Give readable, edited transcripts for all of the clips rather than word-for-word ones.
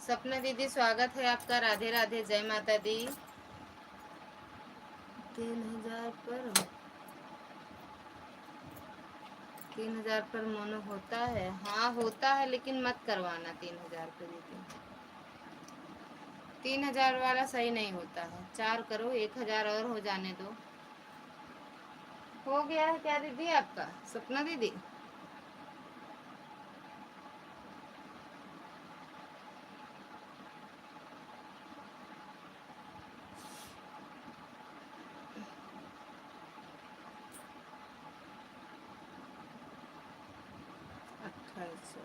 सपना दीदी स्वागत है आपका। राधे राधे, जय माता दी। 3000 पर 3000 पर मोनो होता है? हाँ होता है, लेकिन मत करवाना 3000 पे दीदी। 3000 वाला सही नहीं होता है। 4 करो, 1000 और हो जाने दो। हो गया है क्या दीदी आपका, सपना दीदी?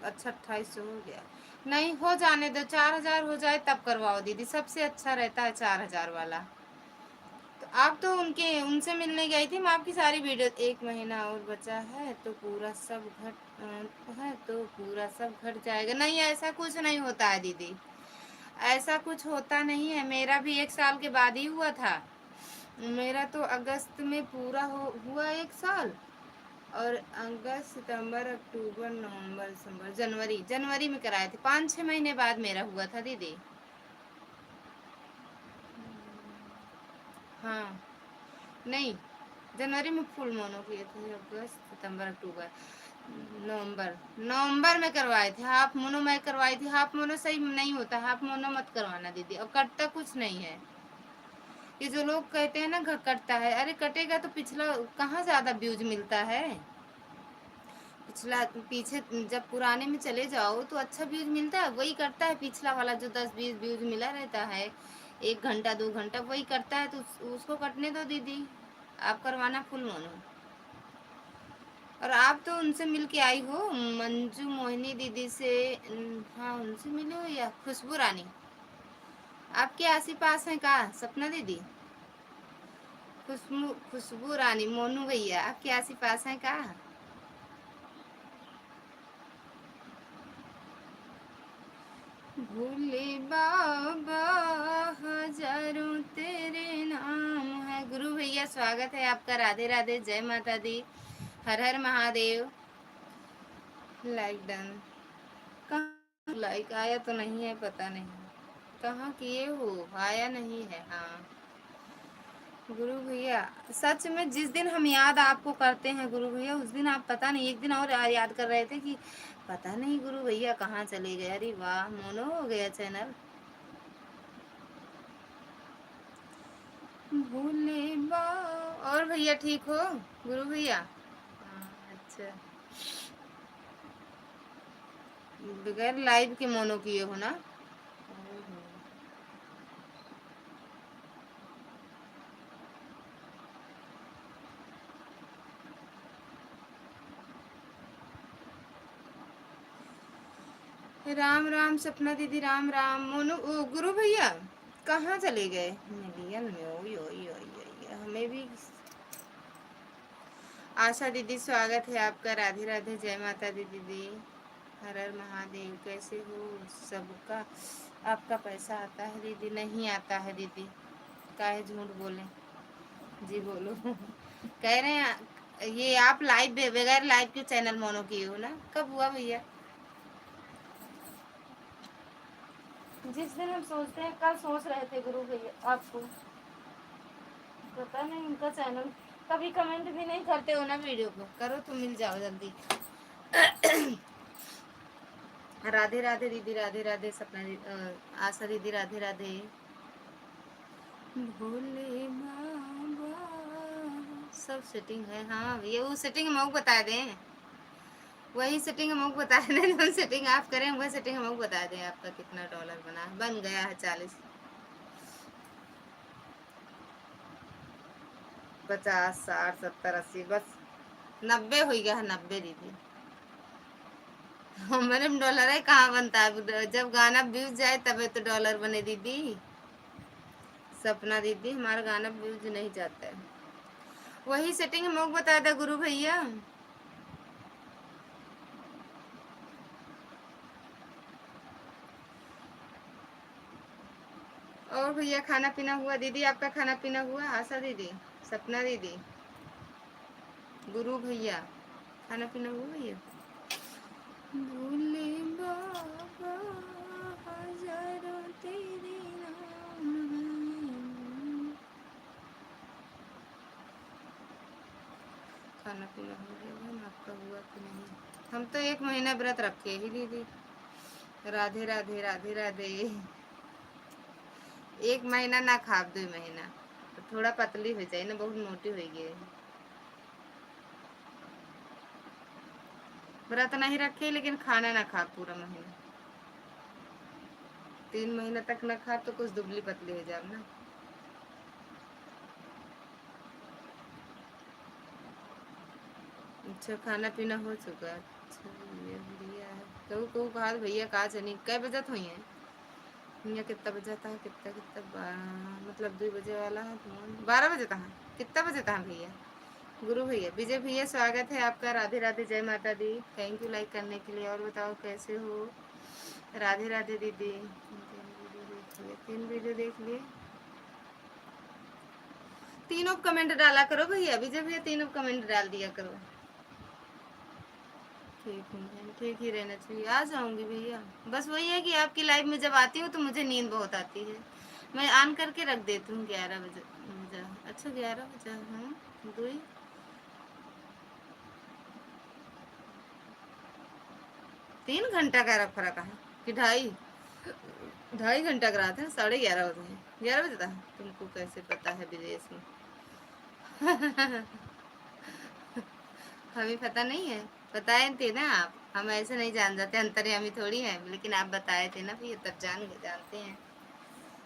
अच्छा 2800 हो गया। नहीं, हो जाने दो। 4000 हो जाए तब करवाओ दीदी, सबसे अच्छा रहता है 4000 वाला। तो आप तो उनसे मिलने गई थी। मैं आपकी सारी वीडियो, 1 महीना और बचा है तो पूरा सब घट जाएगा। नहीं, ऐसा कुछ नहीं होता है दीदी, ऐसा कुछ होता नहीं है। मेरा भी 1 साल के बाद ही हुआ था। मेरा तो अगस्त में पूरा हुआ 1 साल। और अगस्त, सितंबर, अक्टूबर, नवंबर, दिसंबर, जनवरी जनवरी में कराए थे। 5-6 महीने बाद मेरा हुआ था दीदी। हाँ, नहीं, जनवरी में फुल मोनो किए थे। अगस्त, सितंबर, अक्टूबर, नवंबर नवंबर में करवाए थे। हाफ मोनो मैं करवाई थी। हाफ मोनो सही नहीं होता, हाफ मोनो मत करवाना दीदी। और कटता कुछ नहीं है। ये जो लोग कहते हैं ना कटता है, अरे कटेगा तो पिछला कहाँ ज्यादा व्यूज मिलता है। पिछला पीछे जब पुराने में चले जाओ तो अच्छा व्यूज मिलता है। वही करता है पिछला वाला, जो 10-20 व्यूज मिला रहता है 1 घंटा 2 घंटा, वही करता है। तो उसको कटने दो दीदी। आप करवाना फुल मोनो। और आप तो उनसे मिल के आई हो, मंजू मोहिनी दीदी से। हाँ, उनसे मिले हो या खुशबू रानी? आपके आस ही पास है का सपना दीदी? खुशबू रानी, मोनू भैया आपके आस ही पास है का? भोले बाबा हजारों तेरे नाम है। गुरु भैया स्वागत है आपका। राधे राधे, जय माता दी, हर हर महादेव। Like done. कहाँ लाइक आया तो नहीं है, पता नहीं कहाँ किए हो। आया नहीं है। हाँ गुरु भैया, सच में जिस दिन हम याद आपको करते हैं गुरु भैया, उस दिन आप पता नहीं, एक दिन और याद कर रहे थे कि पता नहीं गुरु भैया कहाँ चले गए। अरे वाह, मोनो हो गया चैनल। भोले बा। और भैया ठीक हो गुरु भैया? हाँ, अच्छा। बगैर लाइव के मोनो किए हो ना? राम राम सपना दीदी, राम राम। मोनू गुरु भैया कहाँ चले गए? मिलियन में हमें भी। आशा दीदी स्वागत है आपका। राधे राधे, जय माता दी दीदी, हर हर महादेव। कैसे हो सबका? आपका पैसा आता है दीदी? नहीं आता है दीदी, काहे झूठ बोले। जी बोलो। कह रहे हैं ये आप लाइव बगैर लाइव के चैनल मोनो किए हो ना? कब हुआ भैया? जिस दिन हम सोचते हैं, कल सोच रहे थे गुरु भैया आपको। पता नहीं उनका चैनल, कभी कमेंट भी नहीं करते हो ना वीडियो को। करो तो मिल जाओ जल्दी। राधे राधे दीदी, राधे राधे सपना आशा दीदी, राधे राधे। भोले बाबा सब सेटिंग है। हाँ, ये वो सेटिंग हम बता दें। वही सेटिंग हम बता दें। जो सेटिंग आप करें वही सेटिंग हम बता दें। आपका कितना डॉलर बन गया है? 40, 50, 60, 70, 80, बस 90 हो गया है। 90 दीदी। हमारे में डॉलर है कहाँ बनता है? जब गाना व्यूज जाए तबे तो डॉलर बने दीदी। सपना दीदी, हमारा गाना व्यूज नहीं जाता है। वही सेटिंग हम लोग बताया था गुरु भैया। और भैया खाना पीना हुआ दीदी? आपका खाना पीना हुआ? आशा दीदी, सपना दीदी, गुरु भैया, खाना पीना हुआ भैया? भोले बाबा हजारों तेरे नाम हैं। खाना पीना हो गया बहन, आपका हुआ कि नहीं? हम तो 1 महीना व्रत रखे ही दीदी। राधे राधे राधे राधे। 1 महीना ना खाब 2 महीना तो थोड़ा पतली हो जाए ना, बहुत मोटी हो गई। व्रत नहीं रखे लेकिन खाना ना खा पूरा महीना। 3 महीना तक ना खा तो कुछ दुबली पतली हो जाए ना। अच्छा खाना पीना हो चुका। अच्छा भैया बढ़िया है। कहू कहू कहा भैया कहा चली कै बजत हुई है? भैया कितना बजा था? कितना कितना मतलब 2 बजे वाला है तो 12 बजे था। कितना बजे था भैया? गुरु भैया विजय भैया स्वागत है आपका। राधे राधे जय माता दी। थैंक यू लाइक करने के लिए। और बताओ कैसे हो? राधे राधे दीदी। 3 वीडियो देख लिए। तीनों कमेंट डाला करो भैया। विजय भैया तीनों कमेंट डाल दिया करो। ठीक है, ठीक ही रहना चाहिए। आ जाऊंगी भैया। बस वही है कि आपकी लाइव में जब आती हूँ तो मुझे नींद बहुत आती है। मैं ऑन करके रख देती हूँ 11 बजे। अच्छा 11 बजे। हाँ 2 3 घंटा का फर्क है कि 2.5 घंटा का रात है। 11:30 होते हैं। 11 बजे था। तुमको कैसे पता है विदेश में? हमें पता नहीं है। बताए थे ना आप। हम ऐसे नहीं जान जाते, अंतर्यामी थोड़ी है। लेकिन आप बताए थे ना फिर तब जानते हैं।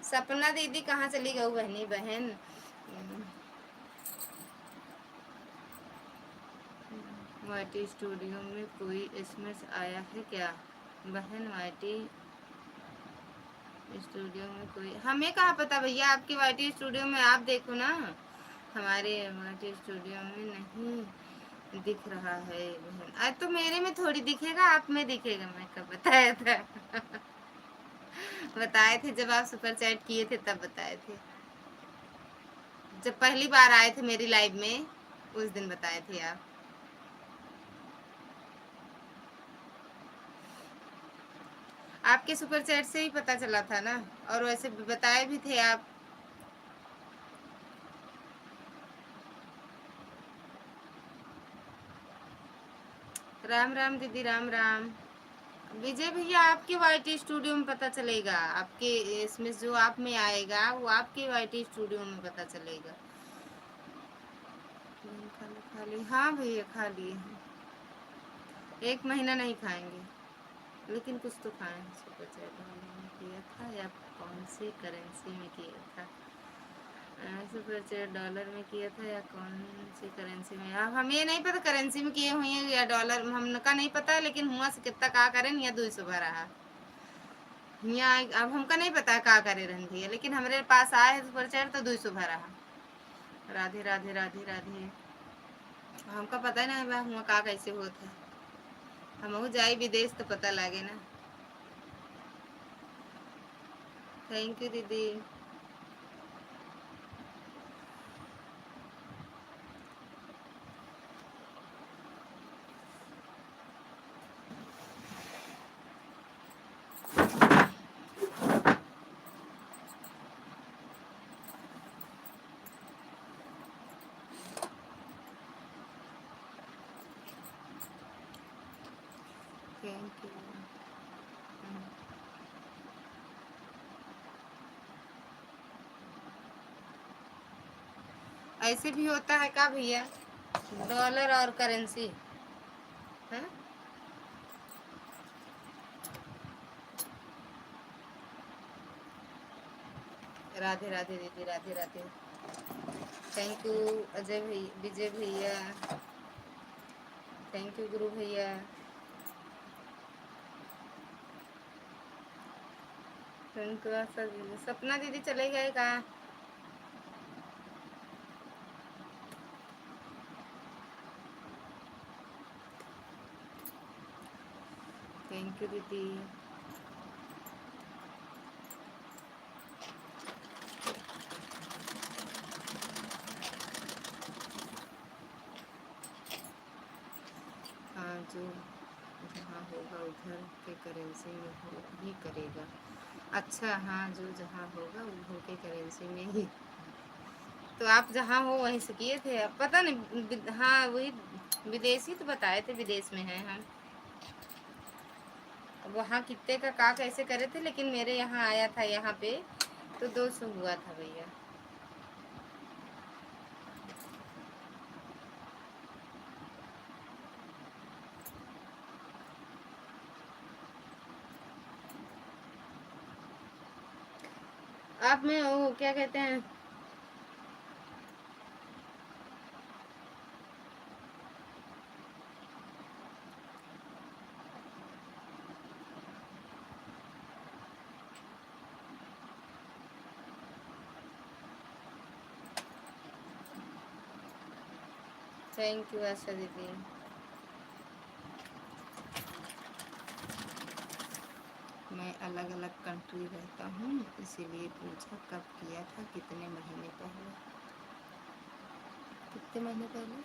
सपना दीदी कहाँ चली गई बहनी बहन? वाईटी स्टूडियो में कोई एसएमएस आया है क्या बहन? वाईटी स्टूडियो में कोई हमें कहाँ पता भैया। आपके वाईटी स्टूडियो में आप देखो ना। हमारे वाईटी स्टूडियो में नहीं दिख रहा है बहन। आज तो मेरे में थोड़ी दिखेगा, आप में दिखेगा। मैं कब बताया था? बताए थे जब आप सुपर चैट किए थे तब बताए थे। जब पहली बार आए थे मेरी लाइव में उस दिन बताए थे आप। आपके सुपर चैट से ही पता चला था ना। और वैसे बताए भी थे आप। राम राम दीदी राम राम। विजय भैया आपके वाईटी स्टूडियो में पता चलेगा। आपके इसमें जो आप में आएगा वो आपके वाईटी स्टूडियो में पता चलेगा। खा ली हाँ भैया खा लिए। 1 महीना नहीं खाएंगे लेकिन कुछ तो खाएं। सुपर चैट में किया था या कौन सी करेंसी में किया था? सुपर चैट डॉलर में किया था या कौन सी करेंसी में? अब हमें नहीं पता करेंसी में किए हुए हैं या डॉलर। हमका नहीं पता लेकिन हुआ से कितना का करें या 200 रहा। यहाँ अब हमका नहीं पता का करे रहन भैया लेकिन हमारे पास आए है सुपर चैट तो 200 रहा। राधे राधे राधे राधे। हमका पता नहीं बा हुआ का कैसे होता है। हम जाए विदेश तो पता लगे ना। थैंक यू दीदी। Thank you. ऐसे भी होता है का भैया? डॉलर और करेंसी है? राधे राधे दीदी राधे राधे। थैंक यू अजय भैया विजय भैया। थैंक यू गुरु भैया। थैंक यू सपना दीदी चले गए कहाँ? थैंक यू दीदी। हाँ जो जहाँ होगा उधर के करेंसी में ही करेगा। अच्छा हाँ, जो जहाँ होगा उधर के करेंसी में ही। तो आप जहाँ हो वहीं से किए थे, अब पता नहीं। हाँ वही विदेशी तो बताए थे, विदेश में हैं हम। अब वहाँ कितने का कैसे करे थे, लेकिन मेरे यहाँ आया था यहाँ पे तो 200 हुआ था भैया। आप में वो क्या कहते हैं, थैंक यू आशा दीदी। मैं अलग अलग कंट्री रहता हूँ, इसीलिए पूछा कब किया था, कितने महीने पहले। कितने महीने पहले?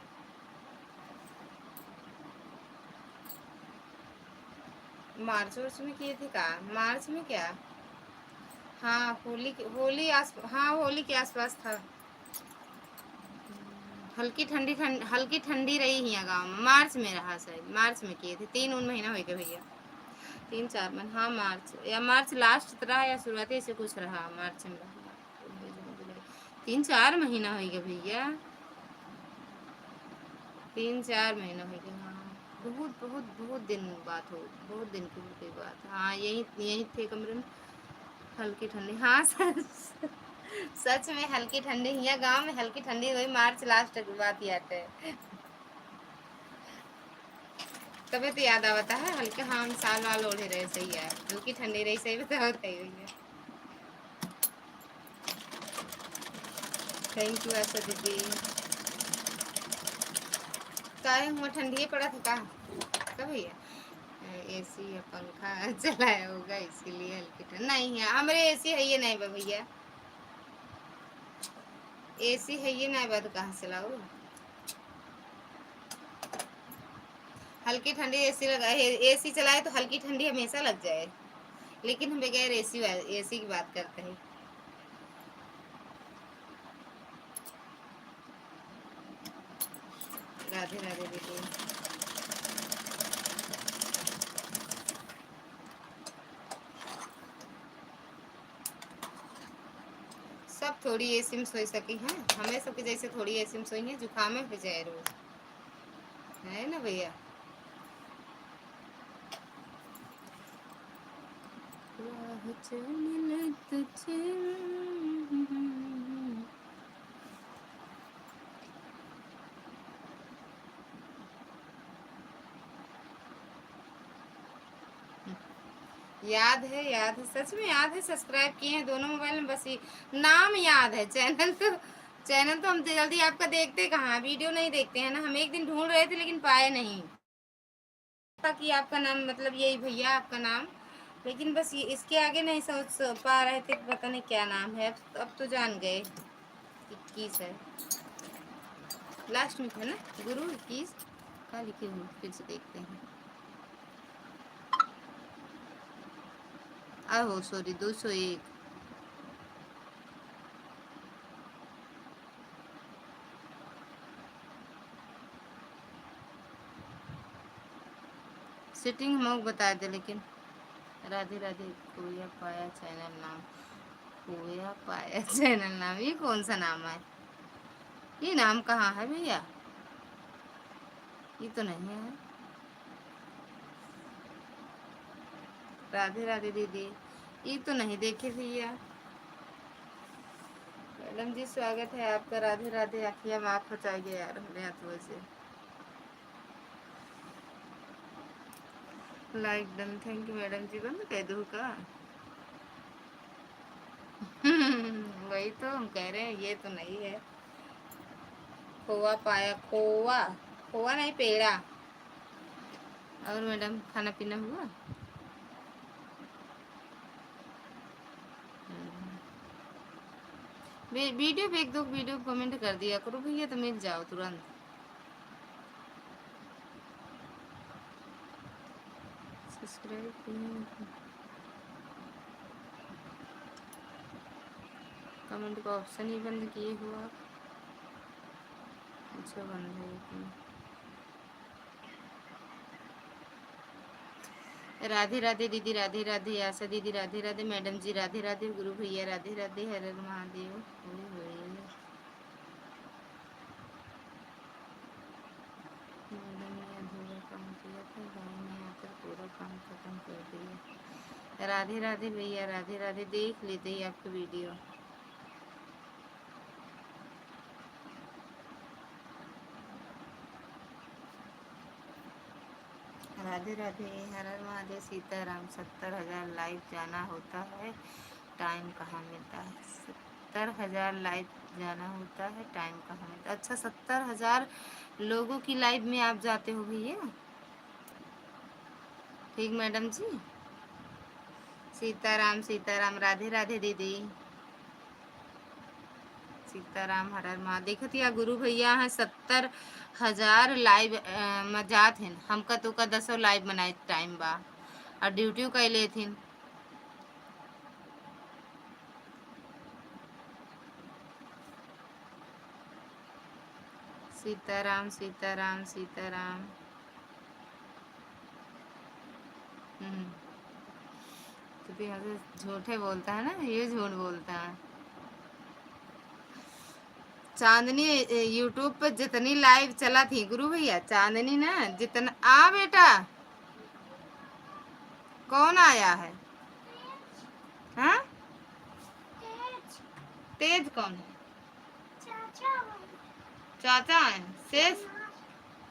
मार्च वर्ष में किए थे का? मार्च में क्या? हाँ हाँ होली के आसपास था। हल्की ठंडी रही यहाँ गाँव में। मार्च में रहा शायद, मार्च में किए थे। 3 महीना हो गया भैया, 3-4 महीने। हाँ मार्च या मार्च लास्ट रहा या शुरुआती ऐसे कुछ रहा, मार्च में रहा। 3-4 महीना हो गया भैया, 3-4 महीना हो गया। हाँ बहुत बहुत बहुत दिन बात हो, बहुत दिन की बात। हाँ यही यही थे कमरे में। हल्की ठंडी, हाँ सच सच में हल्की ठंडी यहाँ गांव में हल्की ठंडी हुई मार्च लास्ट की बात याद है। तभी तो याद आता है हल्के। हाँ हम साल वाल ओढ़े रहे, सही है, हल्की ठंडी रही, सही बताओ सही हुई है। थैंक यू आशा दीदी। काहे हुआ, ठंडी पड़ा था का भैया? एसी या पंखा चलाया होगा इसीलिए हल्की ठंड। नहीं है हमारे एसी है ये नहीं भैया, एसी है ये नहीं बात, कहाँ चलाओ? हल्की ठंडी एसी लगा है, एसी चलाए तो हल्की ठंडी हमेशा लग जाए, लेकिन हम बगैर एसी की बात करते हैं। राधे राधे दीदी। सब थोड़ी एसी में सोई सकी हैं, हमें सबके जैसे थोड़ी एसी में सोई है, जुकाम में जाए रोज, है ना भैया? याद है, याद है, सच में याद है। सब्सक्राइब किए हैं दोनों मोबाइल में, बस ये नाम याद है। चैनल तो हम जल्दी आपका देखते कहाँ, वीडियो नहीं देखते हैं ना। हम एक दिन ढूंढ रहे थे लेकिन पाए नहीं, ताकि आपका नाम मतलब यही भैया आपका नाम, लेकिन बस ये इसके आगे नहीं सोच पा रहे थे, पता नहीं क्या नाम है। अब तो जान गए, 21 है लास्ट में था ना, गुरु 21 का लिखे हुए। फिर से देखते हैं। आहो सॉरी, 201। सेटिंग हम बता दे लेकिन। राधे राधे। खोया पाया चैनल नाम, खोया पाया चैनल नाम, ये कौन सा नाम है? ये नाम कहाँ है भैया? ये तो नहीं है। राधे राधे दीदी, ये तो नहीं देखे भैया। मैडम जी स्वागत है आपका, राधे राधे। आखिया माफ हो जाएगी यार मेरे हाथों से। Like done, thank you madam ji. बंद कह दूँ का? वही तो हम कह रहे हैं, ये तो नहीं है। खोआ पाया, खोआ खोआ नहीं, पेड़ा। और मैडम खाना पीना हुआ? वीडियो पे एक दो वीडियो कमेंट कर दिया करो भैया, तो मिल जाओ तुरंत। सब्सक्राइब कमेंट का ऑप्शन ही बंद किए हो आप। अच्छा बंद है राधे राधे दीदी, राधे राधे आशा दीदी, राधे राधे मैडम जी, राधे राधे गुरु भैया, राधे राधे हर हर महादेव। मैडम ने अधूरा काम किया था, भाई ने आकर पूरा काम खत्म कर दिया। राधे राधे भैया, राधे राधे। देख लेते ही आपकी वीडियो। राधे राधे हर हर महादेव सीताराम। 70,000 लाइव जाना होता है, टाइम कहाँ मिलता है? 70,000 लाइव जाना होता है, टाइम कहाँ मिलता है? अच्छा 70,000 लोगों की लाइव में आप जाते हो भैया? ठीक मैडम जी। सीताराम सीताराम। राधे राधे दीदी। सीताराम हर हर महादेव। देखत या गुरु भैया है 70,000 लाइव मजात हैं। हमका तो का 10 लाइव बनाए टाइम बा और ड्यूटी कैले थी। सीताराम सीताराम सीताराम। तो यहाँ से झूठे बोलता है ना, ये झूठ बोलता है। चांदनी यूट्यूब पर जितनी लाइव चला थी गुरु भैया, चांदनी ना जितना आ बेटा कौन आया है? हाँ तेज कौन है? चाचा है शेष।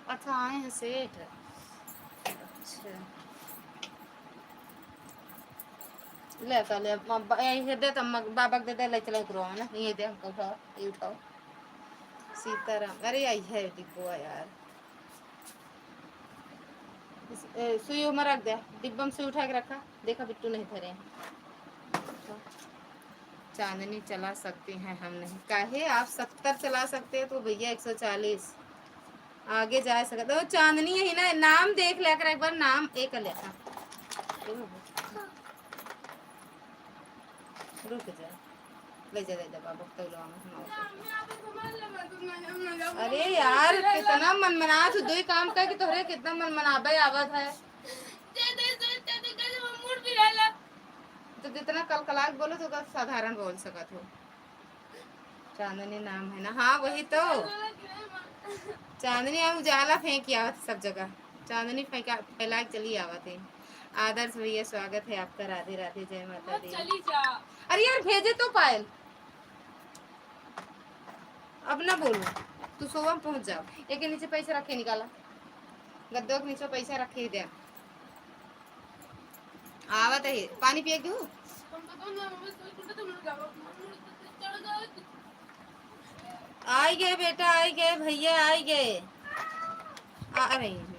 अच्छा आए हैं सेठ। अच्छा ले तो ले यही दे तो बाबा दे दे ले चलो करो ना, ये दे हमको उठाओ, ये उठाओ। सीताराम। अरे आई है डिब्बा यार। सुई में रख दे, डिब्बा में सुई उठा के रखा। देखा बिट्टू नहीं धरे। चांदनी चला सकते हैं हम नहीं काहे? आप 70 चला सकते हैं तो भैया 140 आगे जा सकते हो। चांदनी है ना, नाम देख लिया कर एक बार, नाम एक ले। रुक जा, ले जा बाबू तो अरे यार कितना मनमना तू दो ही काम कर कि तोहरे कितना मनमनाबे आवत है। तो जितना कल कलाक बोलो तो साधारण बोल सकत हो। चांदनी नाम है ना? हाँ वही तो। चांदनी हम उजाला फेंक आवत सब जगह। चांदनी फेंका फैला चली आवत है। आदर्श भैया स्वागत है आपका। राधे राधे जय माता दी। चली जा। अरे यार भेजे तो पायल। अब ना बोलो, तू सोवा पहुंच जाओ। एक के नीचे पैसे रखे निकाला, गद्दों के नीचे पैसा रखे दे। आवत है पानी पिए क्यों? आई गए बेटा, आई गए भैया, आई गए। आ रही है।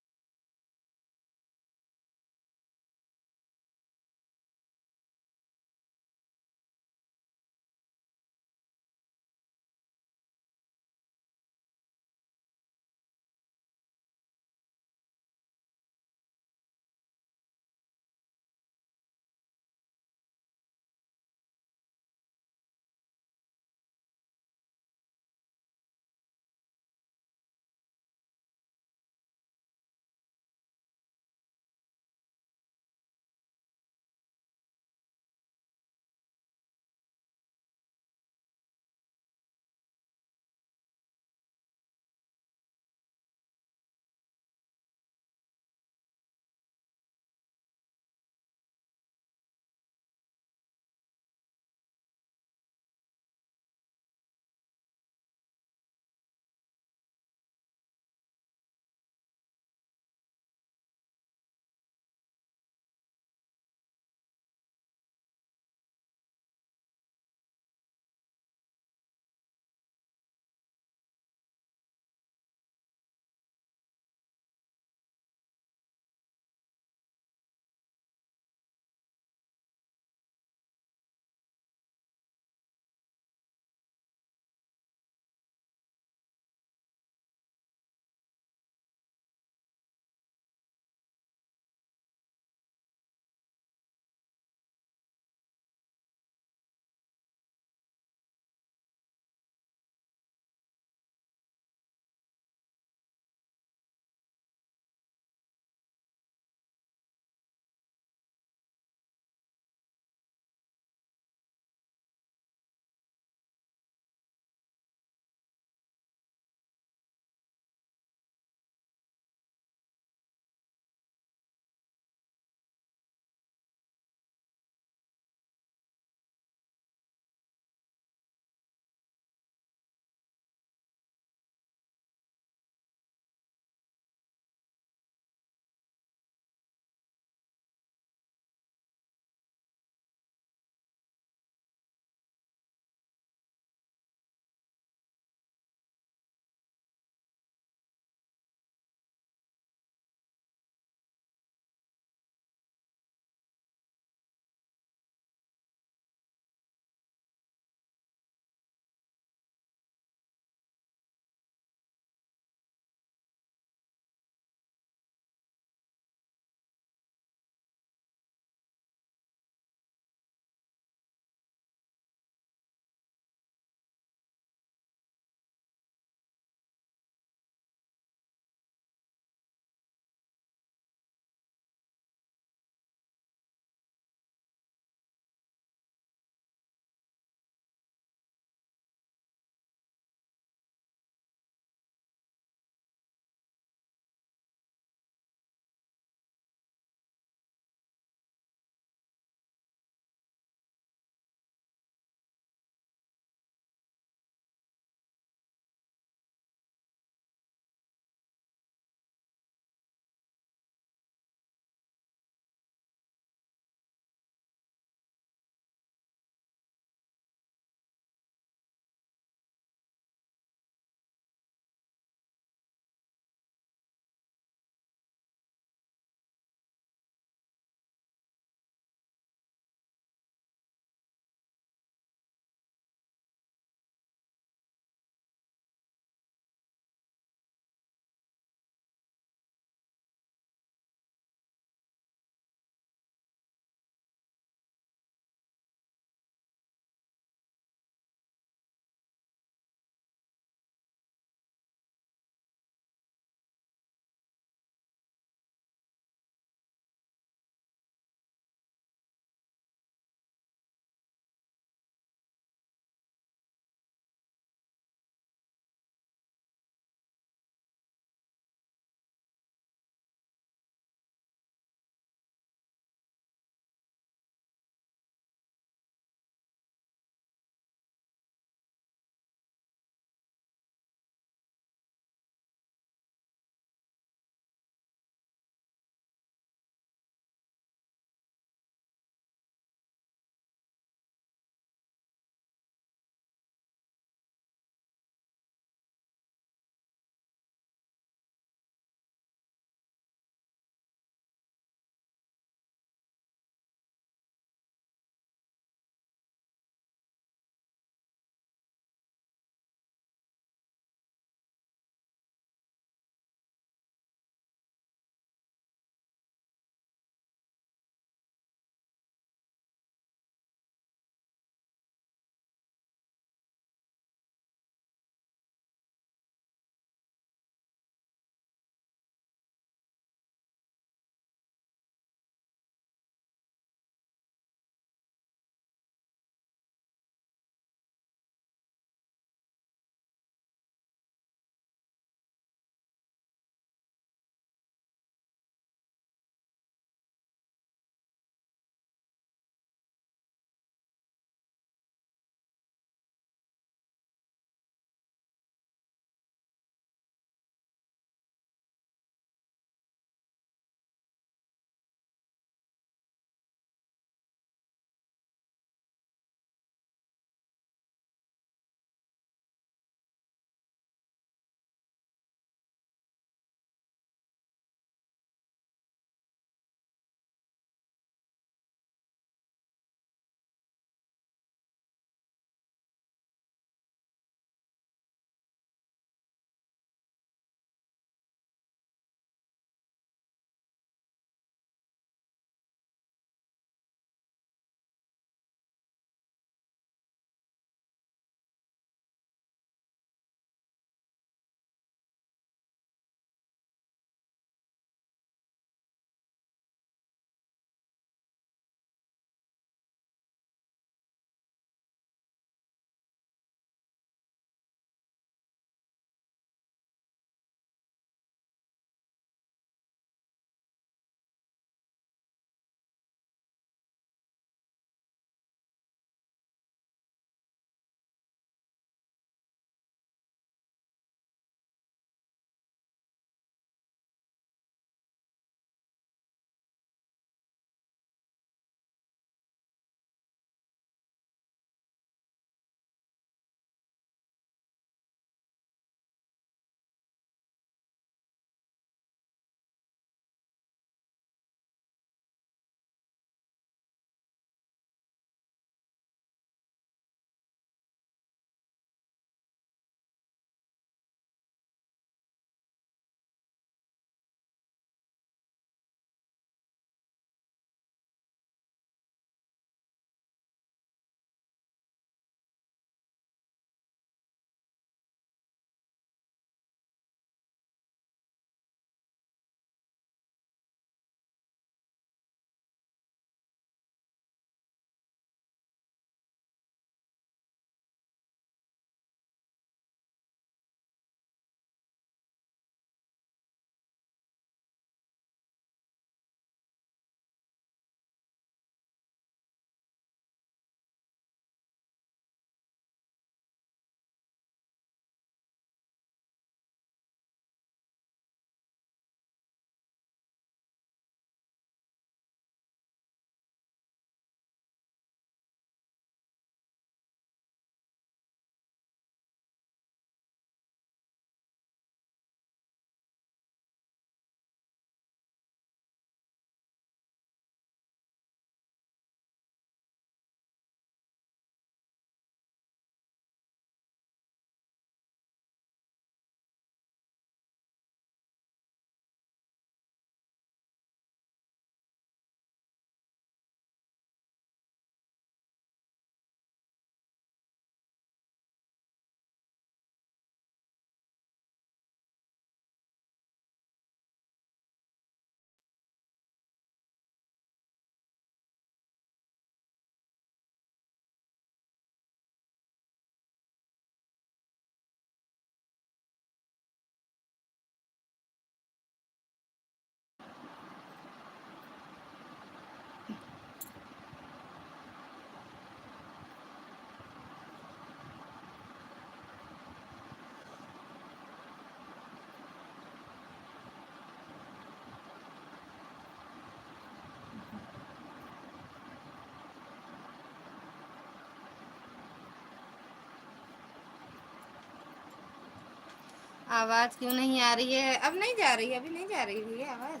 आवाज क्यों नहीं आ रही है? अब नहीं जा रही है, अभी नहीं जा रही है भैया आवाज।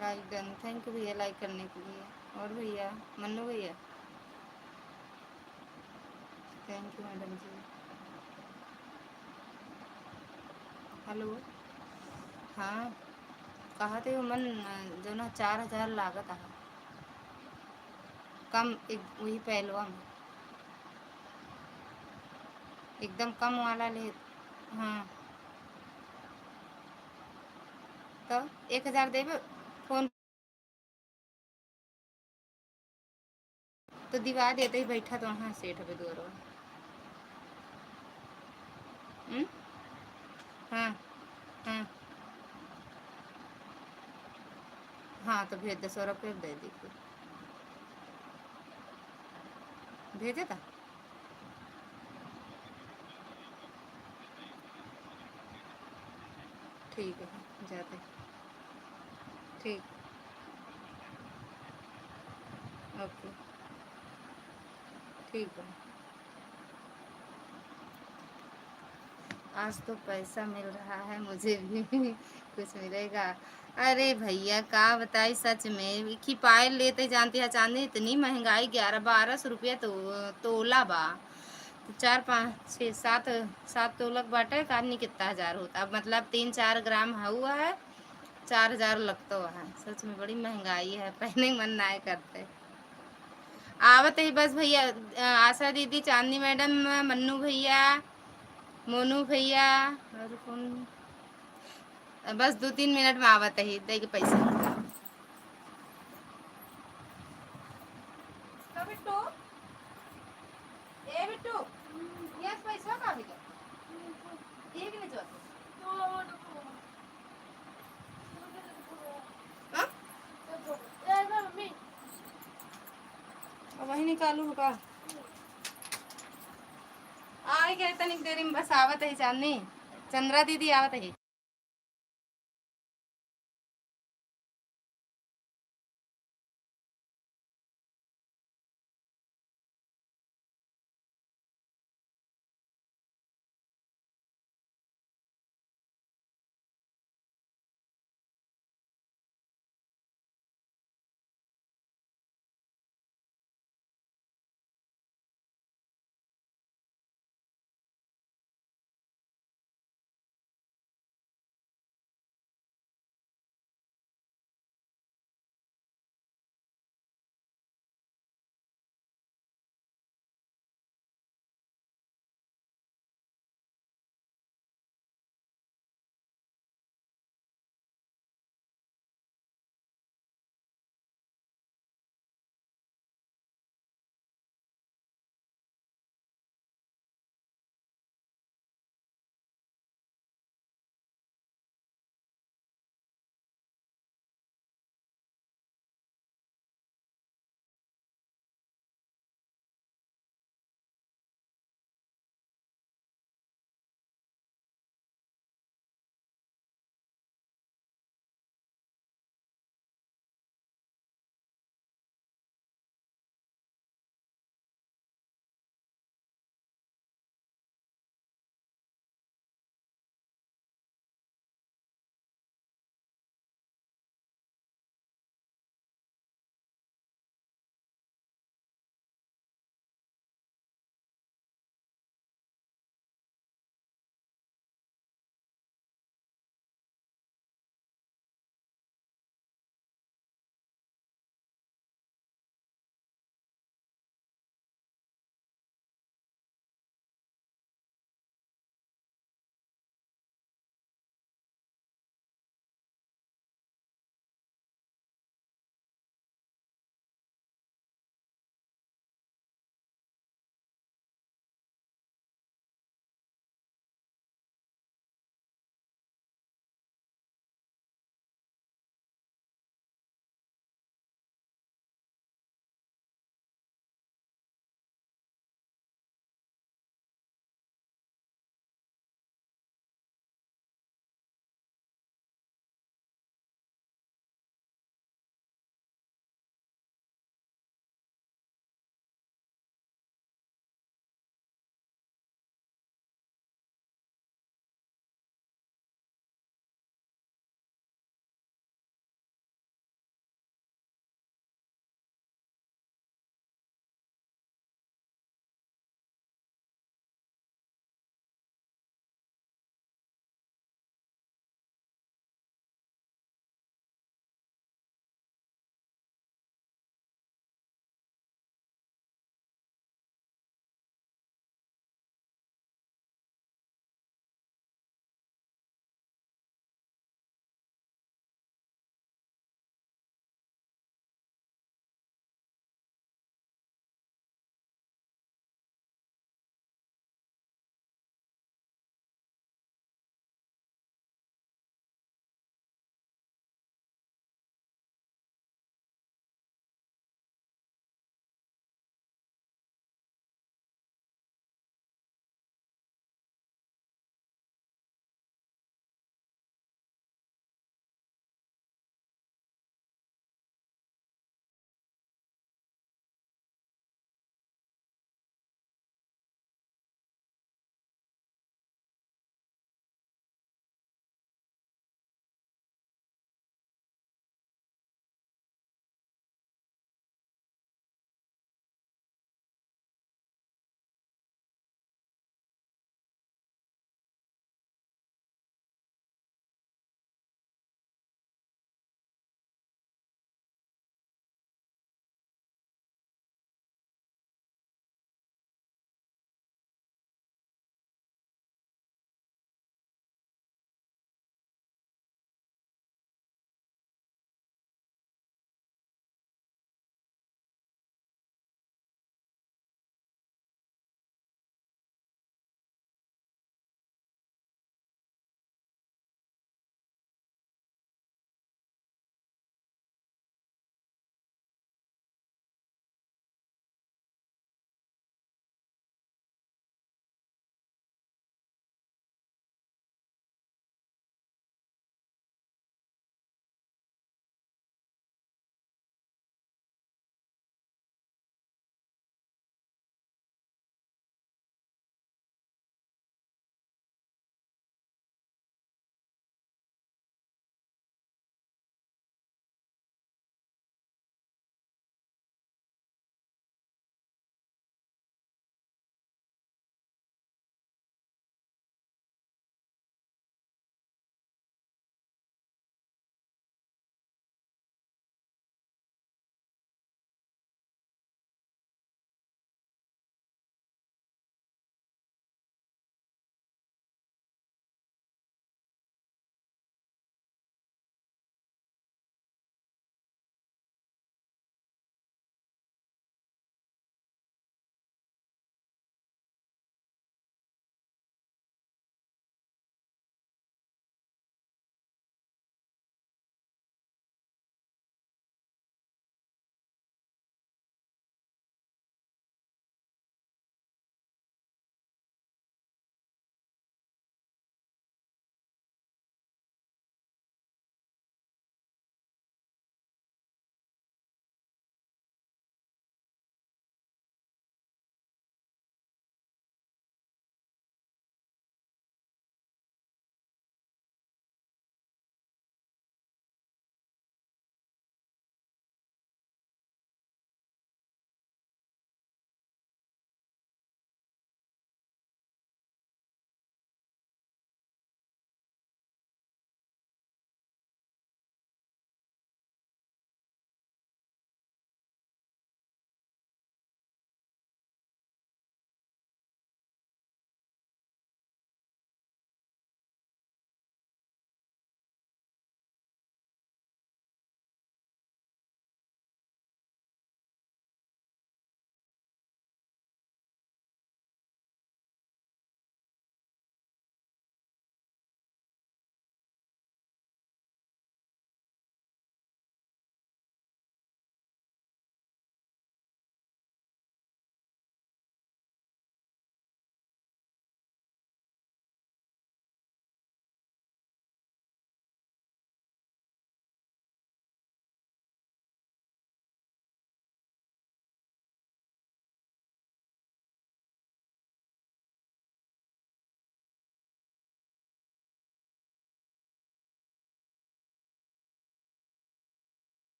लाइक डन, थैंक यू भैया लाइक करने के लिए। और भैया मन्नू भैया, thank you madam ji. Hello. हाँ, कहा थे मन जो ना 4,000 लागत है। कम एक वही पहलवा में एकदम कम वाला ले। हाँ, तो 1,000 देवे फोन तो दिवा देते ही बैठा तो वहाँ सेठ पे दूर। हाँ हाँ हाँ, तो भेज दे, 100 रुपये दे दी फिर। भेजे था। ठीक है जाते। ठीक। ओके। ठीक है। आज तो पैसा मिल रहा है मुझे भी कुछ मिलेगा। अरे भैया का बताई, सच में की पायल लेते जानती है, चांदी इतनी महंगाई, 1100-1200 रुपया तो तोला बा। तो 4 5 6 7 7 तोलक बाटे काटनी कितना हजार होता, अब मतलब 3 4 ग्राम हुआ है, 4,000 लगता है। सच में बड़ी महंगाई है, पहने मन ना करते। आवत ही बस भैया, आशा दीदी, चांदनी मैडम, मन्नू भैया, मोनू भैया, और कौन, बस 2 3 मिनट में आवत ही दे के पैसा। तो बिट्टू, ए बिट्टू, ये पैसा का भी एक नहीं चलते। हाँ? वही निकालू का। आई गए तनिक देरी में, बस आवत है चांदनी, चंद्रा दीदी आवत है।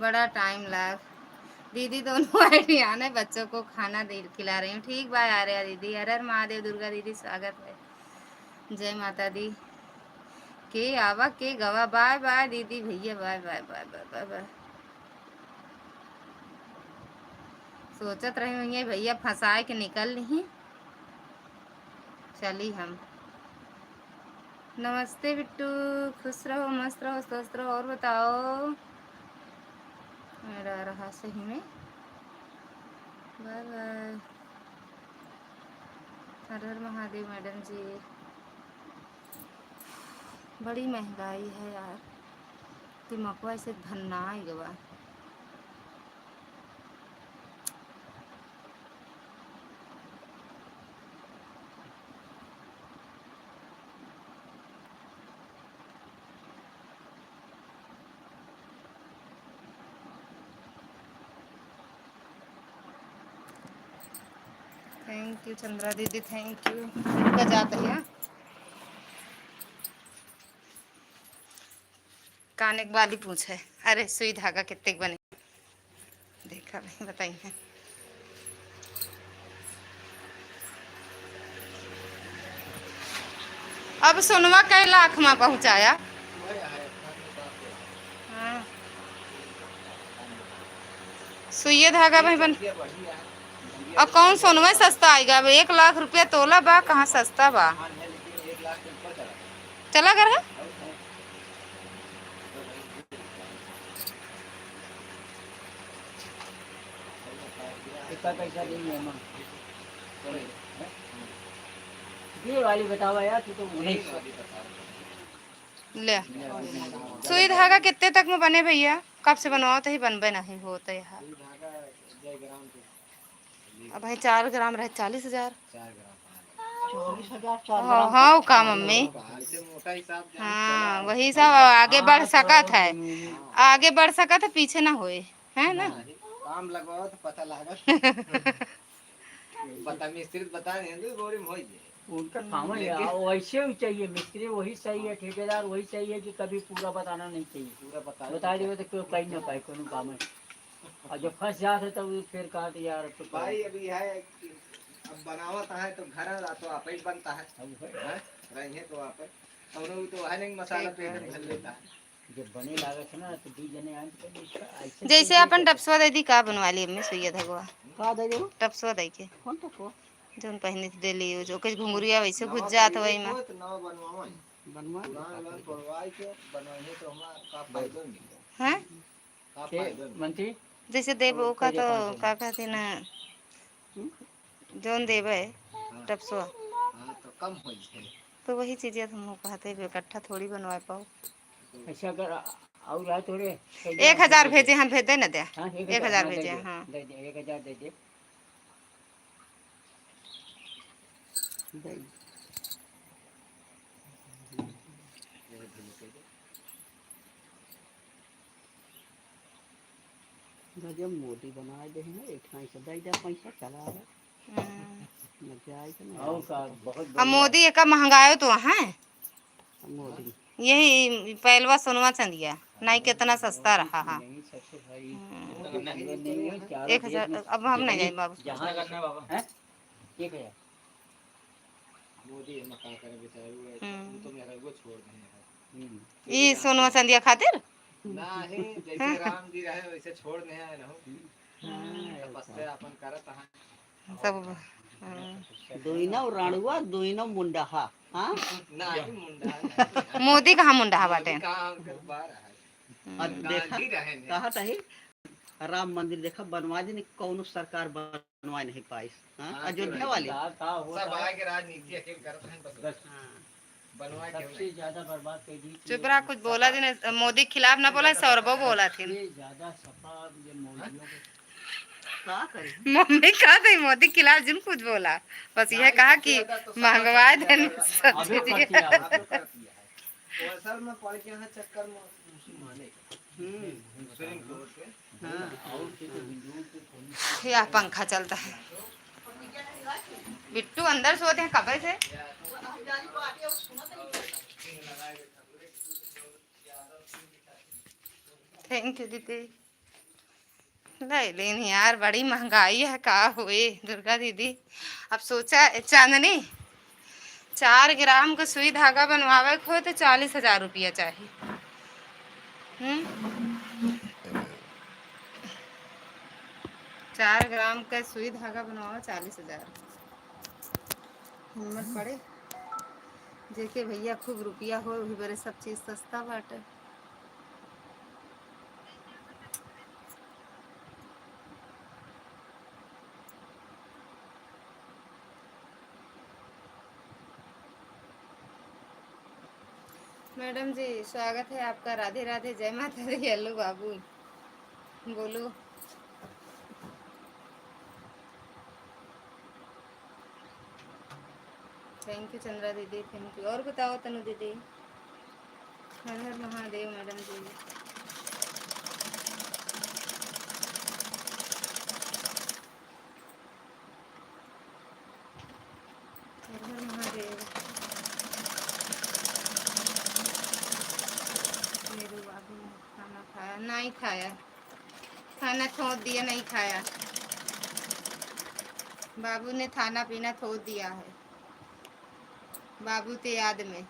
बड़ा टाइम लग। दीदी दोनों आइडियान है, बच्चों को खाना दे खिला रही हूँ। ठीक बाय आ रहे दीदी। हर हर महादेव। दुर्गा दीदी स्वागत है। जय माता दी। के आवा के गवा। बाय बाय दीदी भैया। Bye bye bye bye bye bye. सोचत रही हूँ भैया फंसाए के निकल नहीं चली हम। नमस्ते बिट्टू, खुश रहो मस्त रहो स्वस्थ रहो। और बताओ मेरा रहा सही में। Bye bye. हर हर महादेव मैडम जी। बड़ी महंगाई है यार, दिमागवा ऐसे भन्ना ही गवा। थैंक यू चंद्रा दीदी, थैंक यू। का जाता है काने वाली पूछे। अरे सुई धागा कितने बने देखा नहीं बताइए। अब सोनवा कई लाख में पहुंचाया। हाँ सुइये धागा भाई बन। और कौन सोनवा सस्ता आएगा। अब 1 लाख रुपया तोला बा, कहाँ सस्ता बा। चला कर है? पैसा देंगे ये वाली बतावा यार तू तो नहीं। ले सुई धागा कितने तक में बने भैया? कब से बनवाओ तो ही बनबे नहीं होते यार। अब भाई 4 ग्राम रहे 40,000। हाँ का मम्मी। हाँ वही सब आगे बढ़ सकत है, आगे बढ़ सकत है, पीछे ना होए है ना। काम लगवाओ तो पता लागत। बता मिस्त्री बता नहीं गोरी में हो जाए उनका काम है वैसे ही चाहिए। मिस्त्री वही सही है, ठेकेदार वही सही है कि कभी पूरा बताना नहीं चाहिए। पूरा बता देवे तो क्यों कहीं ना पाए कोनो काम है। और जब फंस जाते तब फिर कहा यार तो भाई अभी है अब बनावत है तो घर तो आप ही बनता है रही है तो आप और तो है नहीं मसाला तो एकदम भर लेता है। जब बने लागत ना तो 2 जने आए जैसे अपन टपसवा दे दी का बनवा ली अम्मी सुइया धगवा का दे दो टपसवा दे के कौन टपो जोन पहने थी डेली जो कुछ घुंगुरिया वैसे घुस जात वही में नवा बनवावा बनवा बनवाई के बनाने तो हमारा का फायदा मिले हैं का फायदा मंत्री जैसे देव का तो का कहते ना जोन देव है टपसवा। हां तो कम हो जाए तो वही चीजें हम लोग कहते हैं इकट्ठा थोड़ी बनवा पाओ। ऐसा अगर और रात हो रे 1000 भेजे हम भेज दे ना दे। हाँ 1000 भेजे हाँ दे दे 1000 दे दे गजब मोदी बना दे ना एक ठाई से दे दे पैसा चला रहा मजा आई तो ना। और का बहुत अब मोदी का महंगाई तो है मोदी यही पहलवा सोनवा चंदिया नहीं कितना सस्ता रहा। हाँ 1000 अब हम नहीं जाए बाबू जहाँ रखना बाबा है 1000 मोदी मका करे बेचारे तो मेरा वो छोड़ देंगे ये सोनवा चंदिया खातिर नहीं जैसे राम जी रहे वैसे छोड़ नहीं आए ना बस्ते अपन करत है सब दोइना राणुआ दोइना मुंडा हां नहीं मुंडा मोदी कहाँ मुंडा बाटे कहा था राम मंदिर देखा बनवा दी कौन सरकार बनवा नहीं पाई अयोध्या वाली सब आगे राजनीति अकेले करते हैं बस बनवा के सबसे ज्यादा बर्बाद कर दी। चुप रहा कुछ बोला थी ना मोदी खिलाफ ना बोला सौरभो बोला थी ज्यादा सफा ये मोदियों का करे मम्मी कहा थी मोदी खिलाफ जिन कुछ बोला बस यह कहा कि महंगवाए देने असल में पढ़ के यहाँ चक्कर में माने सुप्रीम कोर्ट के या पंखा चलता है। बिट्टू अंदर सोते हैं कब से। थैंक यू दीदी। लेकिन यार बड़ी महंगाई है का हुए दुर्गा दीदी। अब सोचा चांदनी 4 ग्राम का सुई धागा बनवावे को हो तो 40,000 रुपया चाहिए। 4 ग्राम का सुई धागा बनवावा 40,000। हिम्मत पड़े जेके भैया खूब रुपया हो वही बड़े सब चीज सस्ता बाटे। मैडम जी स्वागत है आपका। राधे राधे, जय माता दी। हेलो बाबू बोलो। थैंक यू चंद्रा दीदी, थैंक यू। और बताओ तनु दीदी। हर हर महादेव मैडम जी। हर हर महादेव। मेरे बाबू ने खाना खाया नहीं खाया, खाना छोड़ दिया नहीं खाया। बाबू ने खाना पीना छोड़ दिया है, बाबू के याद में।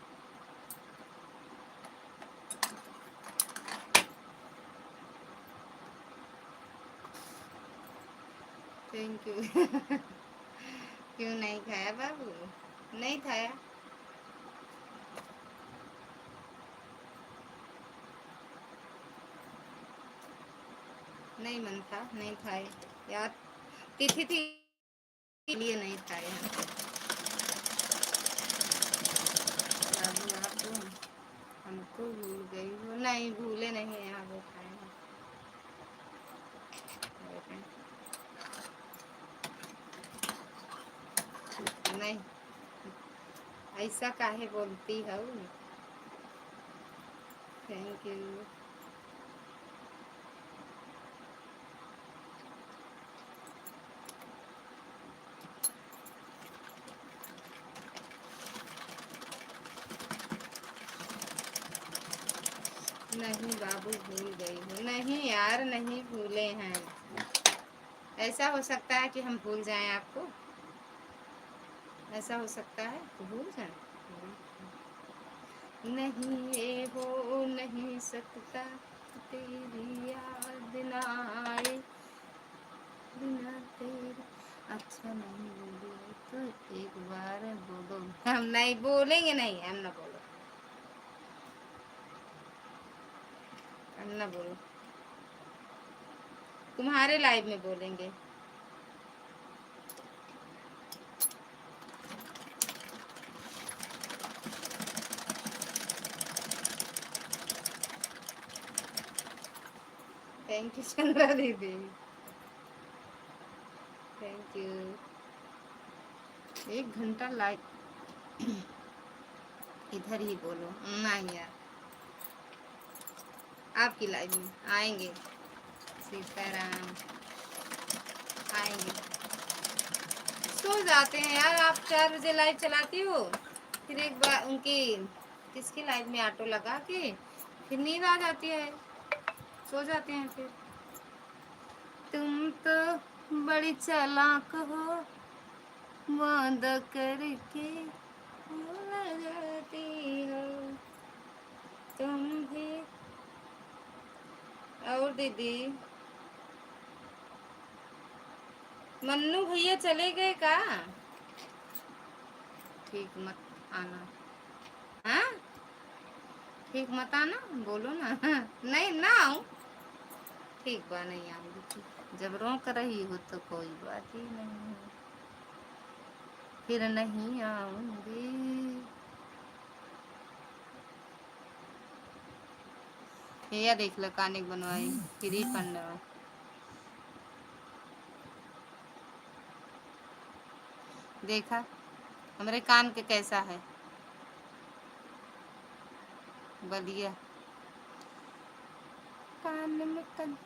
Thank you. क्यों नहीं खाया बाबू? नहीं खाया। नहीं मन था, नहीं खाए यार, तिथि थी लिए नहीं खाए हैं। बाबू आप तो हमको भूल गई हो। नहीं भूले नहीं हैं, आप वो खाए हैं। नहीं ऐसा काहे बोलती हो? Thank you. नहीं बाबू भूल गई हो। नहीं यार नहीं भूले हैं। ऐसा हो सकता है कि हम भूल जाएं आपको, ऐसा हो सकता है तो भूल जाएं। नहीं ये हो नहीं सकता तेरी याद ना आए बिना तेरे। अच्छा नहीं बोले तो एक बार बोलो। हम नहीं बोलेंगे, नहीं हम ना बोलो, हम ना बोलो। तुम्हारे लाइव में बोलेंगे। थैंक यू चंद्रा दीदी, थैंक यू। 1 घंटा लाइव इधर ही बोलो। नहीं यार आपकी लाइव में आएंगे, सीताराम आएंगे। सो जाते हैं यार, आप 4 बजे लाइव चलाती हो, फिर एक बार उनकी किसकी लाइव में ऑटो लगा के फिर नींद आ जाती है, सो जाते हैं फिर। तुम तो बड़ी चालाक हो, वादा करके भूल जाती हो तुम भी। और दीदी मन्नू भैया चले गए का? ठीक मत आना। हाँ ठीक मत आना, बोलो ना। नहीं ना आऊँ, ठीक बा नहीं आऊँगी। जब रोक रही हो तो कोई बात ही नहीं, फिर नहीं आऊँगी। ये देख लो कानिक बनवाई फ्री फंड में। देखा हमारे कान के कैसा है, बढ़िया कान में कन।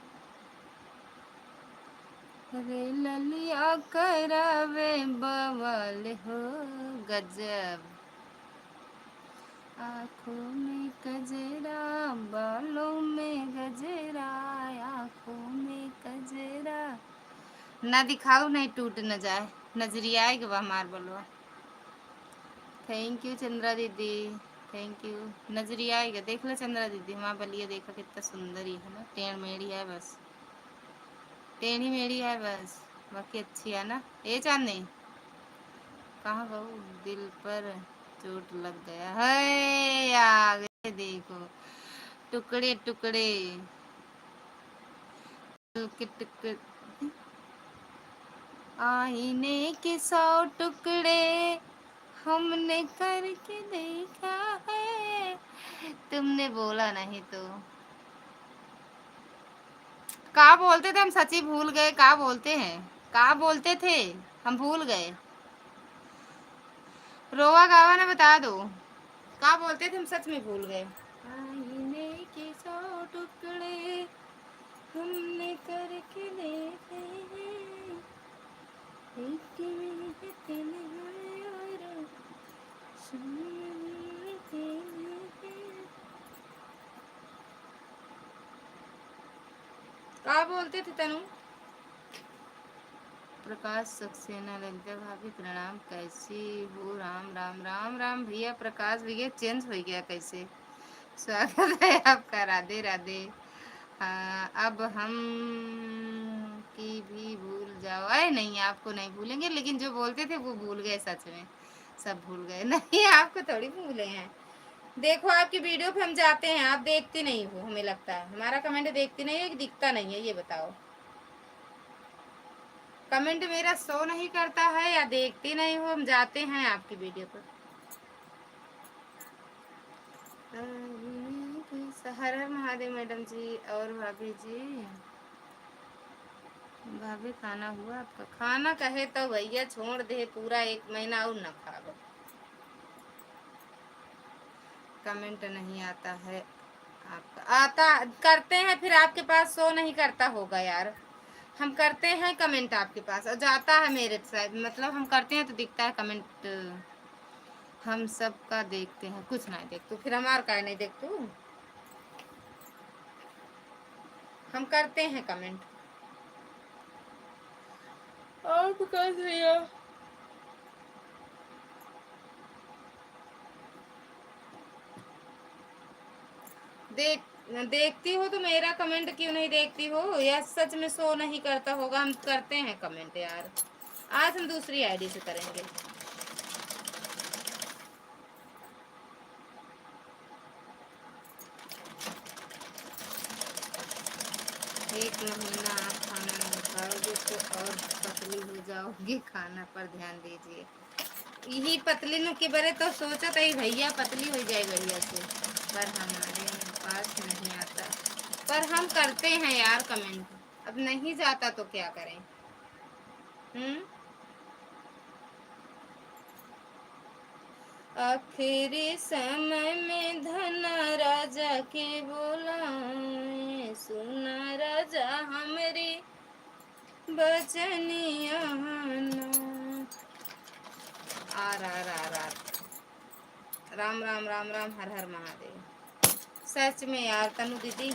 रे ललिया करावे बवाल हो गजब, आँखों में गजरा बालों में गजरा, आँखों में गजरा। ना दिखाओ नहीं टूट न जाए, नजरिया आएगा वह मार बोलो। थैंक यू चंद्रा दीदी, थैंक यू। नजरिया आएगा, देख लो चंद्रा दीदी हमारा बलिया, देखो कितना सुंदर ही है ना, टेढ़ मेढ़ी है बस, टेढ़ी मेढ़ी है बस, बाकी अच्छी है ना। ये चांदनी कहाँ गऊ, दिल पर चोट लग गया है, आगे देखो टुकड़े टुकड़े दिल के टुकड़े, आईने के 100 टुकड़े हमने करके देखा है, तुमने बोला नहीं तो। का बोलते थे हम, सच्ची भूल गए, का बोलते हैं, का बोलते थे हम भूल गए। रोवा गावा ना बता दो, का बोलते थे हम सच में भूल गए। आईने के 100 टुकड़े हमने करके देखे हैं, एक में दिल है और सुनते हैं। का बोलते थे तनु। प्रकाश सक्सेना, ललिता भाभी प्रणाम, कैसी हो। राम राम राम राम भैया, प्रकाश भैया चेंज हो गया कैसे। स्वागत है आपका, राधे राधे। हाँ, अब हम की भी भूल जाओ। अरे नहीं, आपको नहीं भूलेंगे, लेकिन जो बोलते थे वो भूल गए, सच में सब भूल गए। नहीं, आपको थोड़ी भूले हैं। देखो आपकी वीडियो पे हम जाते हैं, आप देखते नहीं हो, हमें लगता है हमारा कमेंट देखते नहीं है कि दिखता नहीं है, ये बताओ। कमेंट मेरा शो नहीं करता है या देखते नहीं हो, हम जाते हैं आपकी वीडियो पर। हर हर महादेव मैडम जी और भाभी जी। भाभी खाना हुआ आपका, खाना कहे तो भैया छोड़ दे, पूरा 1 महीना और न खाओ। कमेंट नहीं आता है आपका, आता करते हैं फिर आपके पास शो नहीं करता होगा यार। हम करते हैं कमेंट आपके पास और जाता है मेरे साइड, मतलब हम करते हैं तो दिखता है कमेंट। हम सबका देखते हैं, कुछ नहीं देखते फिर हमार का नहीं देखते, हम करते हैं कमेंट। और विकास भैया देखती हो तो मेरा कमेंट क्यों नहीं देखती हो, या सच में शो नहीं करता होगा। हम करते हैं कमेंट यार, आज हम दूसरी आईडी से करेंगे। एक महीना आप खाना नहीं खाओगे तो और पतली हो जाओगी, खाना पर ध्यान दीजिए। यही पतली नु के बरे तो सोचा था भैया पतली हो जाए बढ़िया से, पर हमारे पास नहीं आता। पर हम करते हैं यार कमेंट, अब नहीं जाता तो क्या करें। आखिरी समय में धना राजा के बोलाए, सुना राजा हमरे बचनिया ना। आर आर आर आर, राम राम राम राम, हर हर महादेव। सच में यार तनु दीदी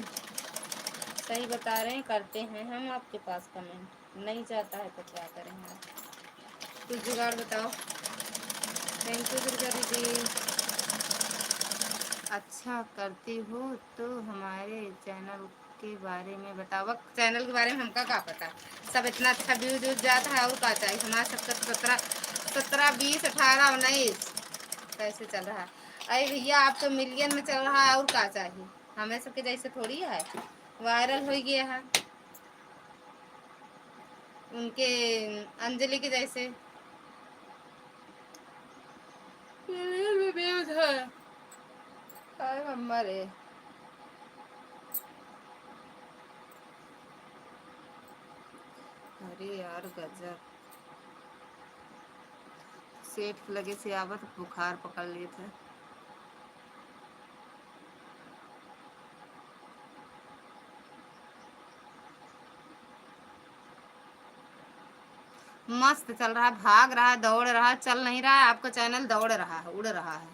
सही बता रहे हैं, करते हैं हम आपके पास कमेंट, नहीं जाता है तो क्या करें यार, कुछ जुगाड़ बताओ। थैंक यू दुर्गा दीदी। अच्छा करती हो तो हमारे चैनल के बारे में बताओ। चैनल के बारे में हमका क्या पता, सब इतना अच्छा व्यूज व्यूज जाता है और क्या चाहिए। हमारा सबका 17 20 18 19 कैसे चल रहा है। अरे भैया आप तो मिलियन में चल रहा है, और क्या चाहिए। हमें सबके जैसे थोड़ी है, वायरल हो गया है उनके, अंजलि के जैसे व्यूज है। अरे मरे, अरे यार गजब, सेठ लगे से आवत बुखार पकड़ लिए थे। मस्त चल रहा है, भाग रहा है, दौड़ रहा है, चल नहीं रहा है। आपका चैनल दौड़ रहा है, उड़ रहा है।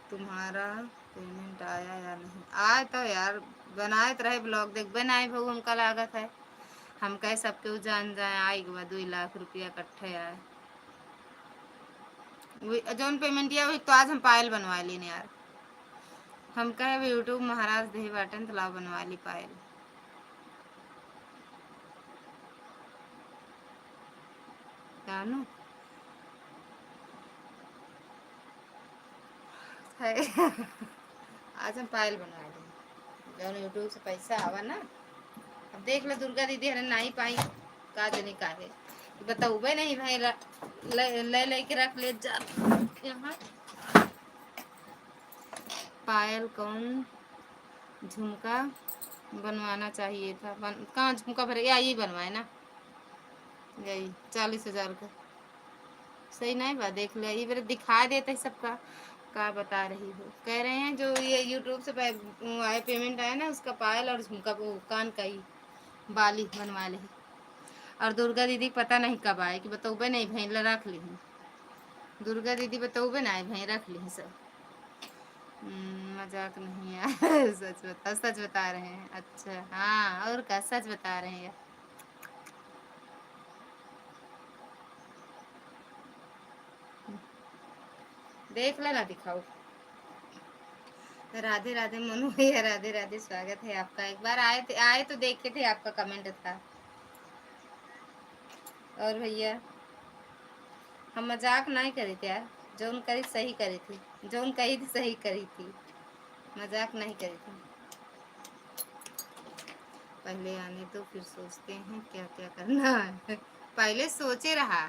तुम्हारा पेमेंट आया या नहीं आया तो यार बनाए तो रहे ब्लॉग, देख बनाए भाऊ हमका लागत है। हम कहे सबके जान जाए आई गवा 2 लाख रुपया इकट्ठे आए जौन पेमेंट किया वही तो आज हम पायल बनवा ली यार। हम कहे यूट्यूब महाराज दे बाटन तो लाओ बनवा ली पायल। जानू आज हम पायल बनवा ली जौन यूट्यूब से पैसा आवा ना। अब देख लो दुर्गा दीदी हरे नहीं पाई का जनी काहे बताऊ भाई नहीं भाई ले ले के रख ले जा यहाँ। पायल कौन झुमका बनवाना चाहिए था कहाँ झुमका भरे यही बनवाए ना यही 40,000 का सही नहीं बा देख ले ये दिखा देते है सबका का बता रही हो। कह रहे हैं जो ये यूट्यूब से आए पेमेंट आया ना उसका पायल और झुमका वो कान का ही बाली बनवा ले। और दुर्गा दीदी पता नहीं कब आए कि बताऊबे नहीं भाई रख ली दुर्गा दीदी बताऊबे ना आए भाई रख ली सब। मजाक नहीं यार सच बता रहे हैं। अच्छा हाँ और क्या सच बता रहे हैं यार। देख लेना दिखाओ। राधे राधे मनु भैया राधे राधे स्वागत है आपका। एक बार आए तो देखे थे आपका कमेंट था। और भैया हम मजाक नहीं करी थी यार जोन करी सही करी थी जोन कही थी सही करी थी मजाक नहीं करी थी। पहले आने तो फिर सोचते हैं क्या क्या करना है पहले सोचे रहा।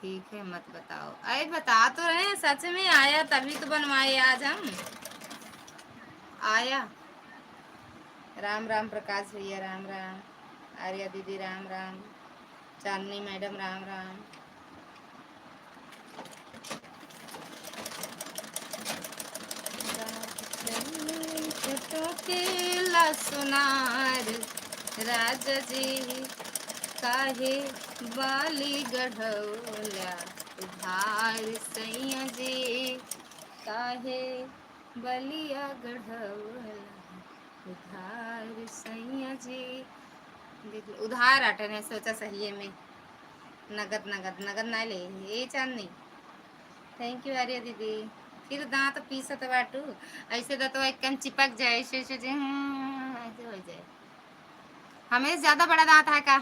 ठीक है मत बताओ अरे बता तो रहे हैं सच में आया तभी तो बनवाए आज हम। आया राम राम प्रकाश भैया राम राम आर्या दीदी राम राम चांदनी मैडम राम राम। सुनार राजा जी काहे बाली गढ़ौला उधार सैया जी काहे बलिया गढ़ौला उधार सैया जी। देख उधार आटन है सोचा सही में नगद नगद नगद ना ले ये चांदनी। थैंक यू आर्या दीदी। फिर दांत पीसत बाटू ऐसे तो एकदम चिपक जाए ऐसे ऐसे ऐसे हो जाए। हमें ज्यादा बड़ा दांत है का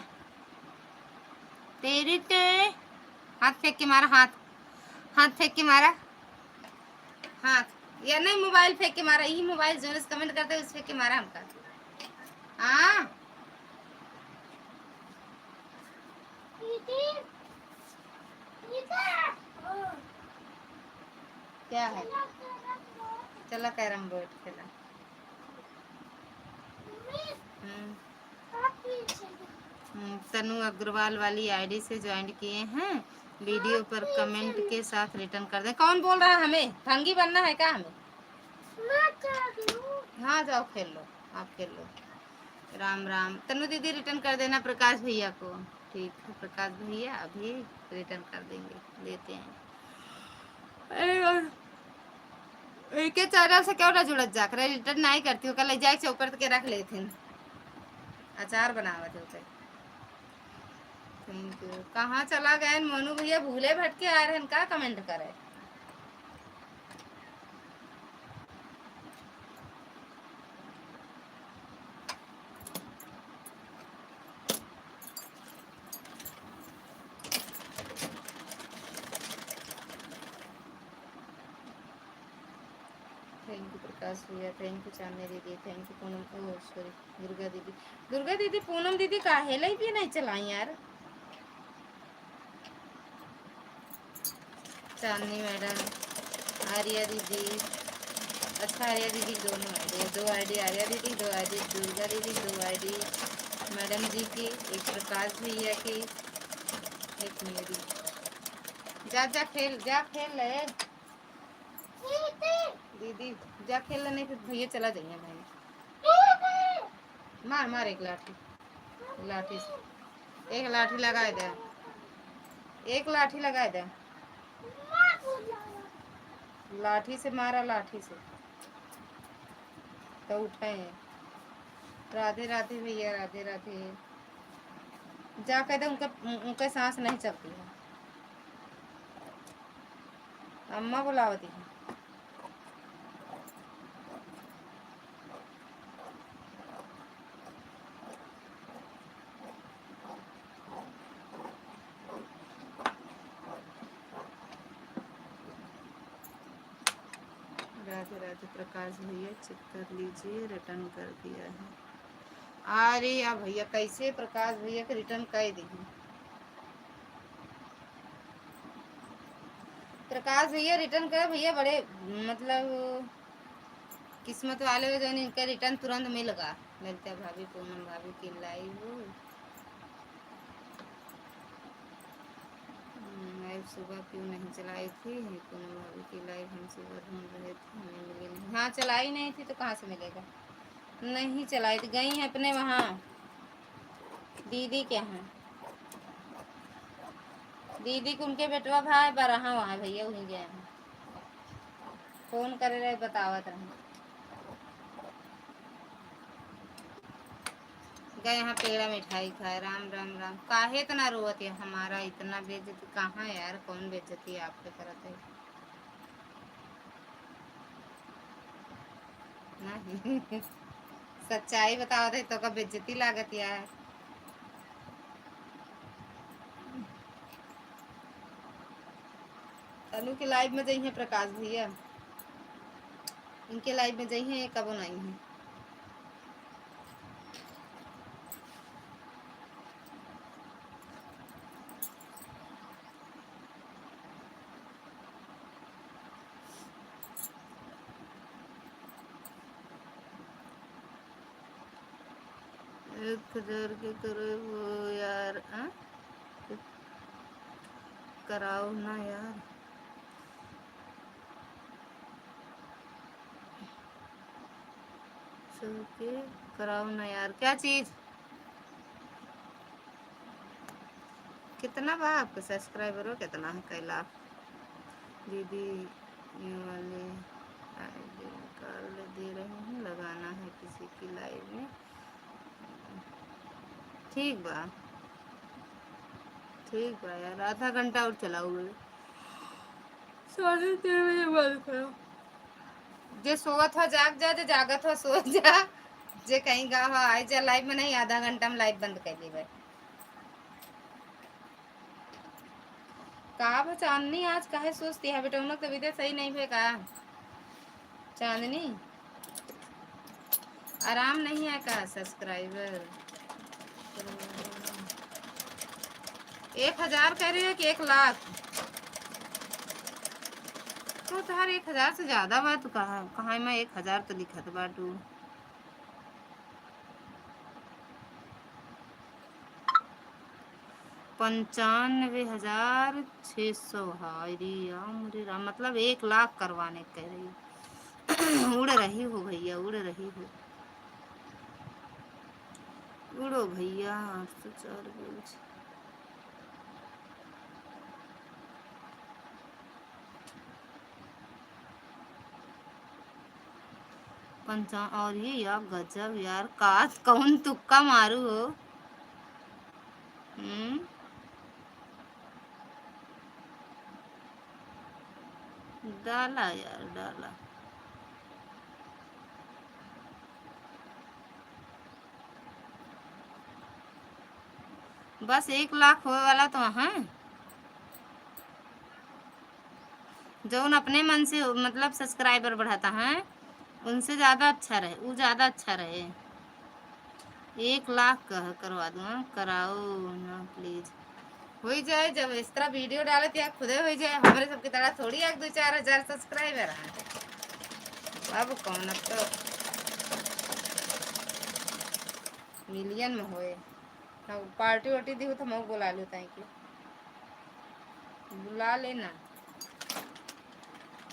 तेरी ते हाथ फेंक के मारा हाथ फेंक के मारा हाथ या नहीं मोबाइल फेंक के मारा यही मोबाइल जो कमेंट करते उस फेंक के मारा हमका। हाँ क्या है चलो कैरम बोर्ड खेला। तनु अग्रवाल वाली आईडी से ज्वाइन किए हैं वीडियो पर कमेंट के साथ रिटर्न कर दें। कौन बोल रहा है हमें भंगी बनना है क्या हमें। हाँ जाओ खेल लो आप खेल लो। राम राम तनु दीदी रिटर्न कर देना प्रकाश भैया को। ठीक है प्रकाश भैया अभी रिटर्न कर देंगे लेते हैं। के चैनल से क्यों ना जुड़त जा कर रिटर्न नहीं करती हूँ कल जाए से ऊपर के रख लेते अचार बनावत होते। Thank you. कहाँ चला गए मोनू भैया भूले भटके आ रहे हैं का कमेंट करे। थैंक यू प्रकाश भैया थैंक यू चांदनी दीदी thank you Poonam oh sorry Durga दीदी पूनम दीदी काहे लाई भी नहीं चलाई यार। चांदनी मैडम आर्या दीदी अच्छा आर्या दीदी दोनों आईडी 2 आईडी आर्या दीदी 2 आईडी दुर्गा दीदी 2 आईडी मैडम जी की एक प्रकाश भैया की एक मेरी। जा खेल ले दीदी जा खेल ले नहीं तो भैया चला जाइए भाई। मार एक लाठी से एक लाठी लगाए दे एक लाठी लगाए दे लाठी से मारा लाठी से तो उठे। राधे राधे भैया राधे राधे जा कहते उनके उनके सांस नहीं चलती है। अम्मा बुलावती है। राधे राधे प्रकाश भैया, चेक कर लीजिए, रिटर्न कर दिया है। अरे या भैया कैसे प्रकाश भैया के रिटर्न कर दी? प्रकाश भैया रिटर्न कर भैया, बड़े मतलब किस्मत वाले हो जो इनका रिटर्न तुरंत मिल गया। ललिता भाभी, पूनम भाभी की लाइव लाइव सुबह क्यों नहीं चलाई थी? पूनम भाभी की लाइव हम सुबह ढूंढ रहे थे, हमें मिली नहीं। हाँ चलाई नहीं थी तो कहाँ से मिलेगा? नहीं चलाई थी, गई हैं अपने वहाँ दीदी के यहाँ। दीदी को उनके बेटवा भाई बरहा वहाँ भैया वहीं गए हैं। फोन करे रहे बतावत रहे गए यहाँ पेड़ा मिठाई खाए। राम राम राम। काहे इतना रोवत है? हमारा इतना बेइज्जती कहाँ यार? कौन बेइज्जती आपके करत है? नहीं सच्चाई बताओ थे तो का बेइज्जती लागत यार। तनु के लाइव में जाइए प्रकाश भैया, इनके लाइव में जाइए, ये कब नहीं है। एक हजार के करो वो यार, कराओ ना यार। के कराओ ना यार। क्या चीज? कितना बा आपके सब्सक्राइबर हो? कितना है? कई लाख। दीदी ये वाले आईडी निकाल दे रहे हैं, लगाना है किसी की लाइव में। ठीक बा, ठीक बा यार, आधा घंटा और चलाओगे। 3:30 बजे बंद करो। जे सोवत हो जाग जा, जे जागत हो सो जा। जे कहीं गा हो आई जा लाइव में, नहीं आधा घंटा में लाइव बंद कर दी भाई। कहा वो चांदनी आज काहे सोचती है बेटा? उनक तबीयत सही नहीं हुए का? चांदनी आराम नहीं है का? सब्सक्राइबर 1000 कह रही है कि 1 लाख? तो तार 1000 से ज्यादा बा तो कहा मैं 1000 तो लिखत बाटू। $95,600। हाय रे राम रे राम, मतलब 1 लाख करवाने कह रही। उड़ रही हो भैया, उड़ रही हो। उड़ो भैया। 804 बोल। और ये यार गजब यार, काश कौन तुक्का मारू हो। डाला यार डाला। बस 1 लाख हो वाला तो है। जो उन अपने मन से मतलब सब्सक्राइबर बढ़ाता है उनसे ज़्यादा अच्छा रहे, वो ज़्यादा अच्छा रहे। 1 लाख कह करवा दूँ? कराओ ना प्लीज। हो जाए जब इस तरह वीडियो डाले तो खुदे हो जाए। हमारे सबकी तरह थोड़ी 1-2-4 हजार सब्सक्राइबर है। अब कौन अब तो मिलियन में होए। पार्टी वार्टी दी हो तो मैं बुला लो ताकि बुला लेना।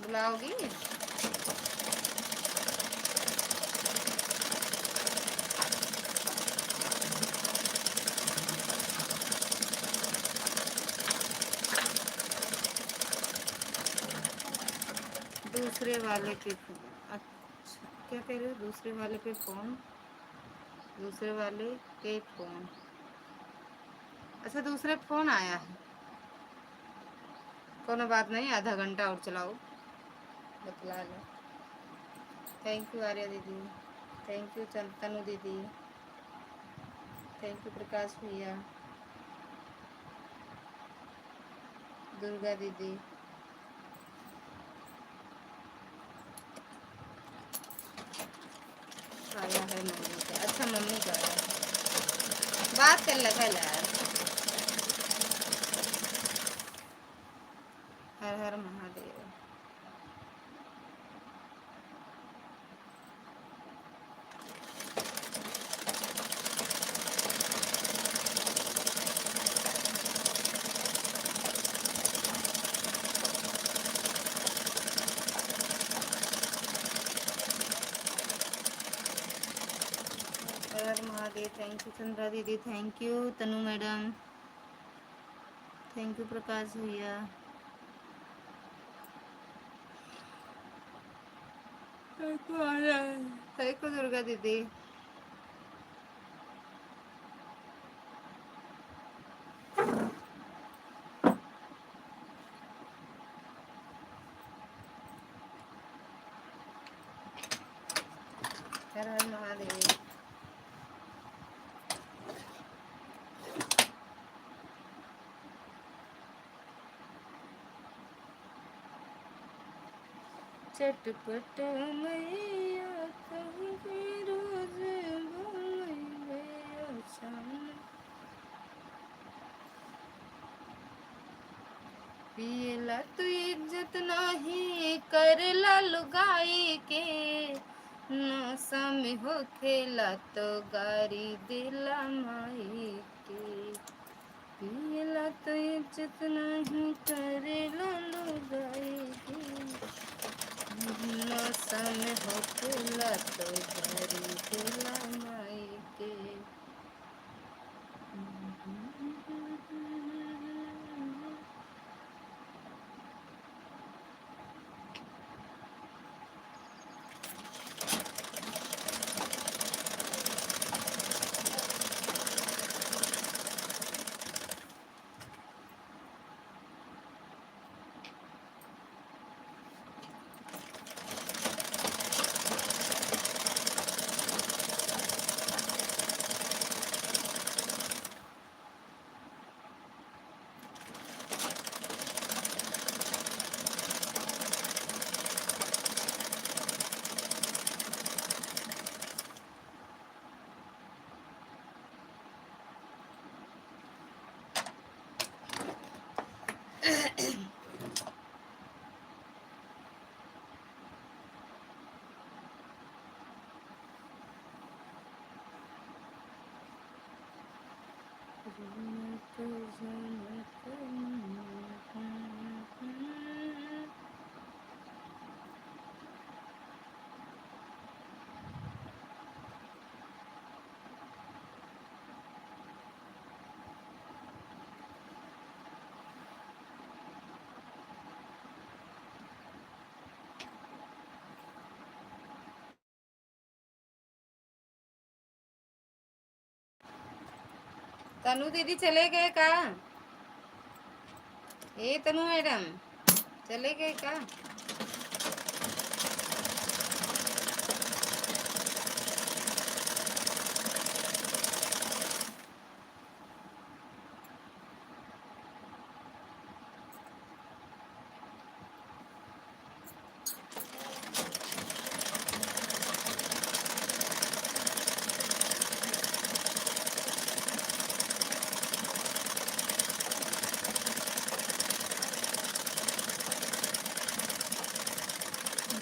बुलाओगी? दूसरे वाले पे फोन? अच्छा क्या कह रहे हो? दूसरे वाले पे फोन? दूसरे वाले के फोन अच्छा दूसरे फोन आया है, कोनो बात नहीं, आधा घंटा और चलाओ, बतला लो। थैंक यू आर्या दीदी, थैंक यू तनु दीदी, थैंक यू प्रकाश भैया, दुर्गा दीदी। आया है मम्मी का, अच्छा मम्मी का आया है। बात कर लगा यार। हर हर महादेव। हर हर महादेव। थैंक यू चंद्रा दीदी, thank you Tanu madam, thank you Prakash भैया, थैंक यू दुर्गा दीदी। हर हर महादेव। चटपट मैया कहीं रोज भूले शाम, पियला तू इज्जत नहीं करला लुगाई के, नशा में हो खेला तो गारी दिला माई के, पियला तो इज्जत नहीं करला लुगाई के, नशा में हो खेला तो गारी दिला माई के। तनु दीदी चले गए का? ए तनु मैडम चले गए का?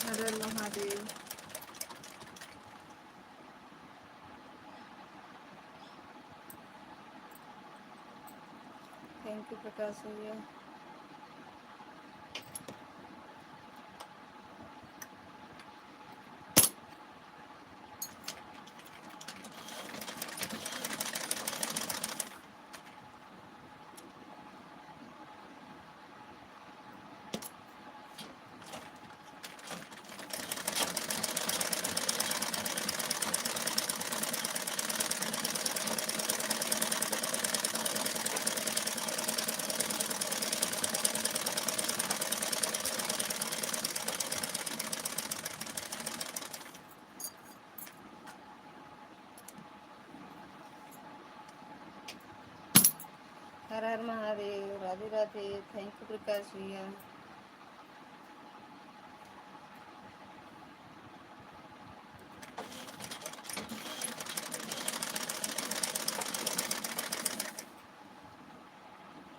हर हर महादेव। थैंक यू प्रकाश भैया। हर हर महादेव, राधे राधे, थैंक यू प्रकाश भैया।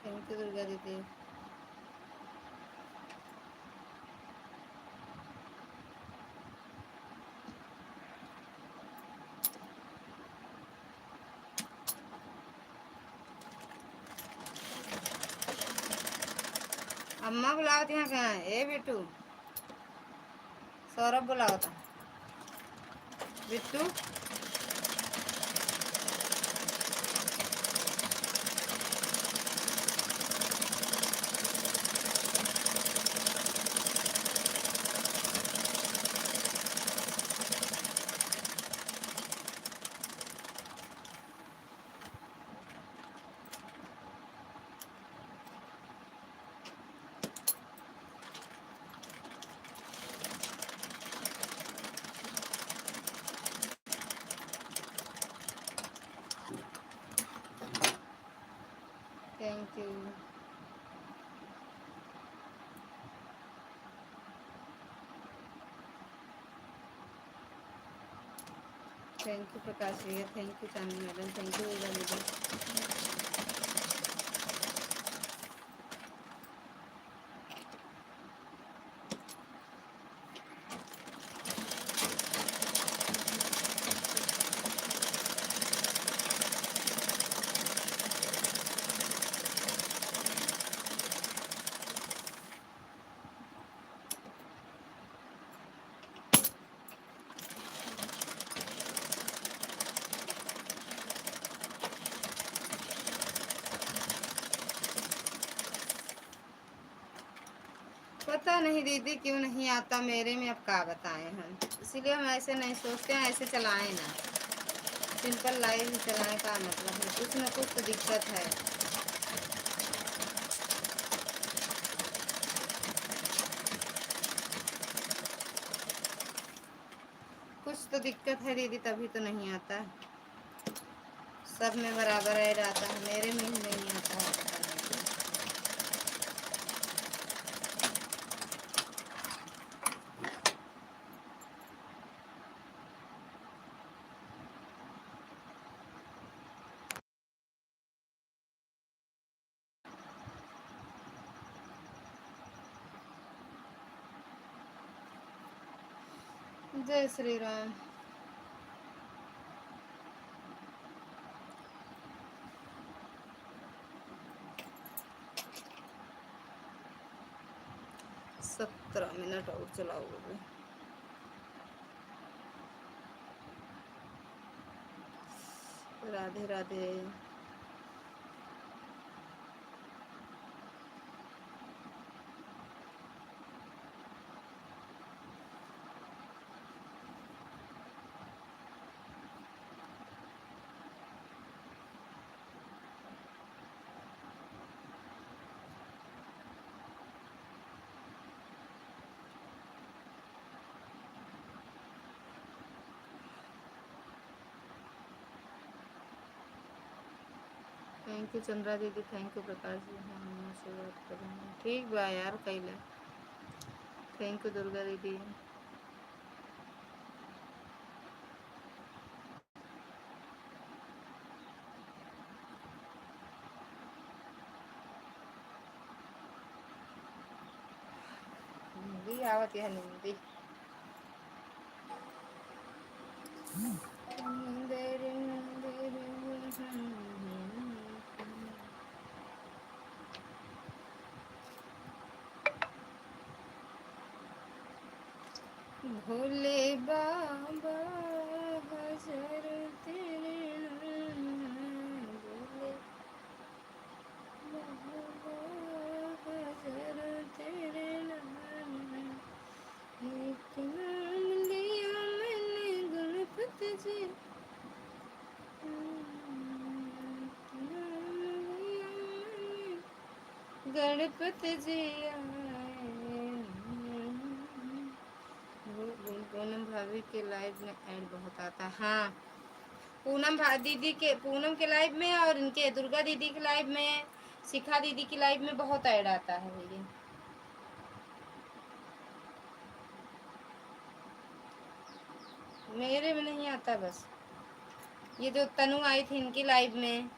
थैंक यू दुर्गा दीदी। अम्मा बुलाओ यहाँ कहाँ है? ए बिट्टू, सौरभ बुलाओ था। Bittu thank you. Thank you Prakash भैया, thank you Chandi madam, thank you Durga दीदी। पता नहीं दीदी क्यों नहीं आता मेरे में, अब क्या बताएं हम। इसीलिए हम ऐसे नहीं सोचते हैं, ऐसे चलाएं ना, सिंपल लाइफ ही चलाएं। का मतलब है कुछ ना कुछ तो दिक्कत है। कुछ तो दिक्कत है दीदी, तभी तो नहीं आता है। सब में बराबर है रहता है, मेरे में ही नहीं आता है, पता नहीं क्यों। जय श्री राम। सत्रह मिनट और चलाओगे? राधे राधे। थैंक यू चंद्रा दीदी, थैंक यू प्रकाश जी। हाँ से बात करेंगे, ठीक बा यार कैला। थैंक यू दुर्गा दीदी। हिंदी आवत है हिंदी। भोले बाबा हजर तेरे नाम, भोले बाबा हजर तेरे नाम, एक नाम लिया मैंने गणपति जी, एक नाम लिया मैंने गणपति जी आए। पूनम भाभी के लाइव में ऐड बहुत आता है। हाँ पूनम दीदी के, पूनम के लाइव में और इनके दुर्गा दीदी के लाइव में शिखा दीदी की लाइव में बहुत ऐड आता है भैया। मेरे में नहीं आता, बस ये जो तनु आई थी इनकी लाइव में।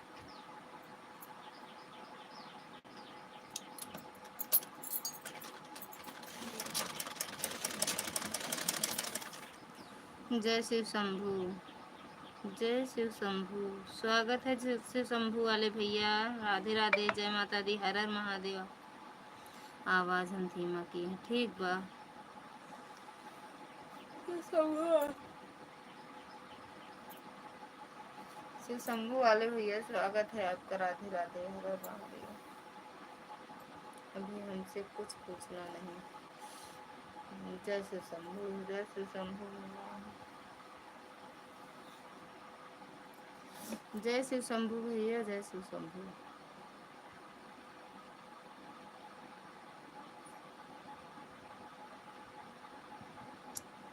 जय शिव शंभू, जय शिव शंभू, स्वागत है जय शिव शंभू वाले भैया। राधे राधे, जय माता दी, हर हर महादेव। आवाज हम धीमा की है, ठीक बा। शिव शंभू वाले भैया स्वागत है आपका, राधे राधे, हर हर महादेव। अभी हमसे कुछ पूछना नहीं। जय शिव शंभू, जय शिव शंभू, जय शिव शंभू भैया, जय शिव शंभू।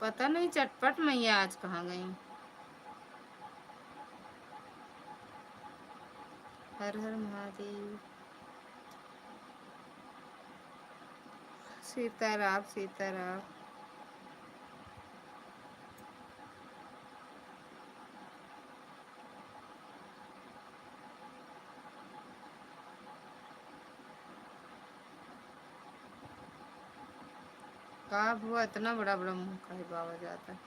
पता नहीं चटपट मैया आज कहाँ गई। हर हर महादेव। सीताराम सीताराम। का हुआ इतना बड़ा बड़ा मुंह का ही बाबा जाता।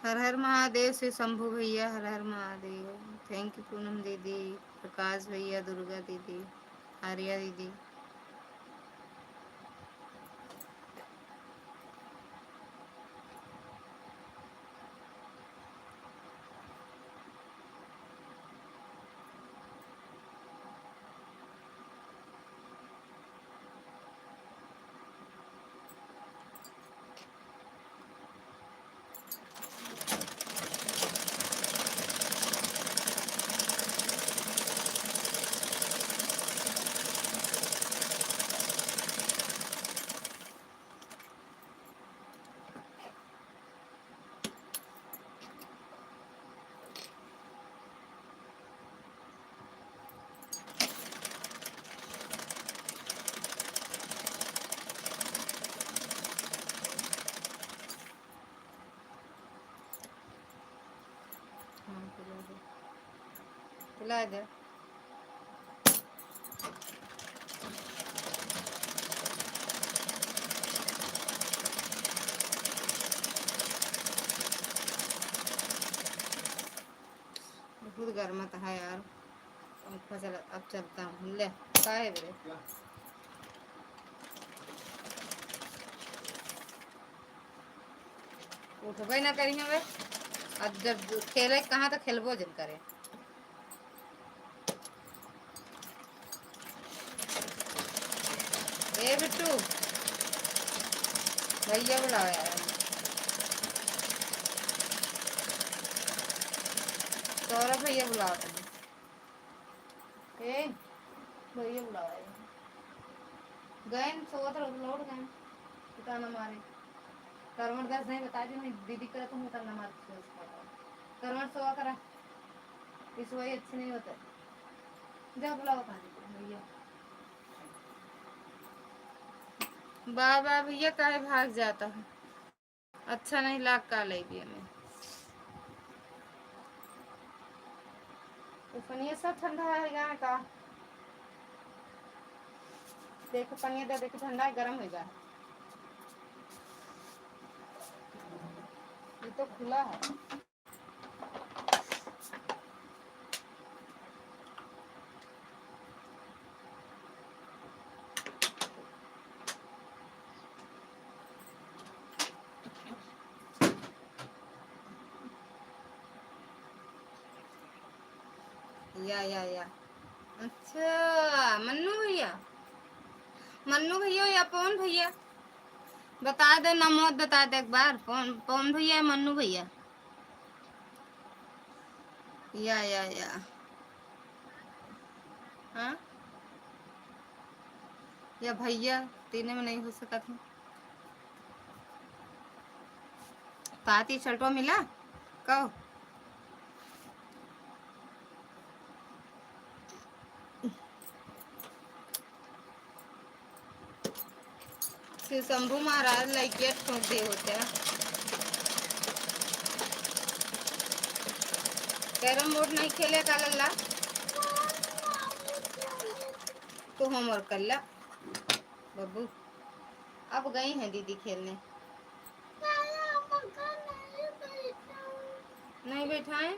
हर हर महादेव से शंभू भैया, हर हर महादेव। थैंक यू पूनम दीदी, प्रकाश भैया, दुर्गा दीदी, आर्या दीदी। खिला दे। बहुत गर्मत है यार, पंखा चला, अब चलता हूँ। ले का है मेरे, उठबे ना करी हमें। अब जब खेले कहाँ तो खेलबो जन करे। ए बिट्टू भैया बुलाओ यार, सौरभ भैया बुलाओ तुम। ए भैया बुलाओ यार। गए सोत लौट गए, पता न मारे। करवट दस नहीं बता दी, मैं दीदी करा तुम करना मार करवट सोआ करा, इस वही अच्छे नहीं होते। जा बुलाओ भैया। बाबा भैया काहे भाग जाता है, अच्छा नहीं लाग का ले भी हमें। तो पनिया सब ठंडा है यहाँ का, देखो पनिया दे देखो ठंडा है, गर्म हो जाए। ये तो खुला है। या अच्छा मन्नू भैया या पवन भैया बता दे नमो बता दे एक बार पवन भैया या मन्नू भैया या हाँ या भैया तीनों में नहीं हो सका था पाती शर्टों मिला कहो श्री शंभू महाराज लड़कियां ठोक दे होते हैं कैरम बोर्ड नहीं खेले का लल्ला तो होमवर्क कर ला बब्बू अब गई हैं दीदी खेलने नहीं बैठाए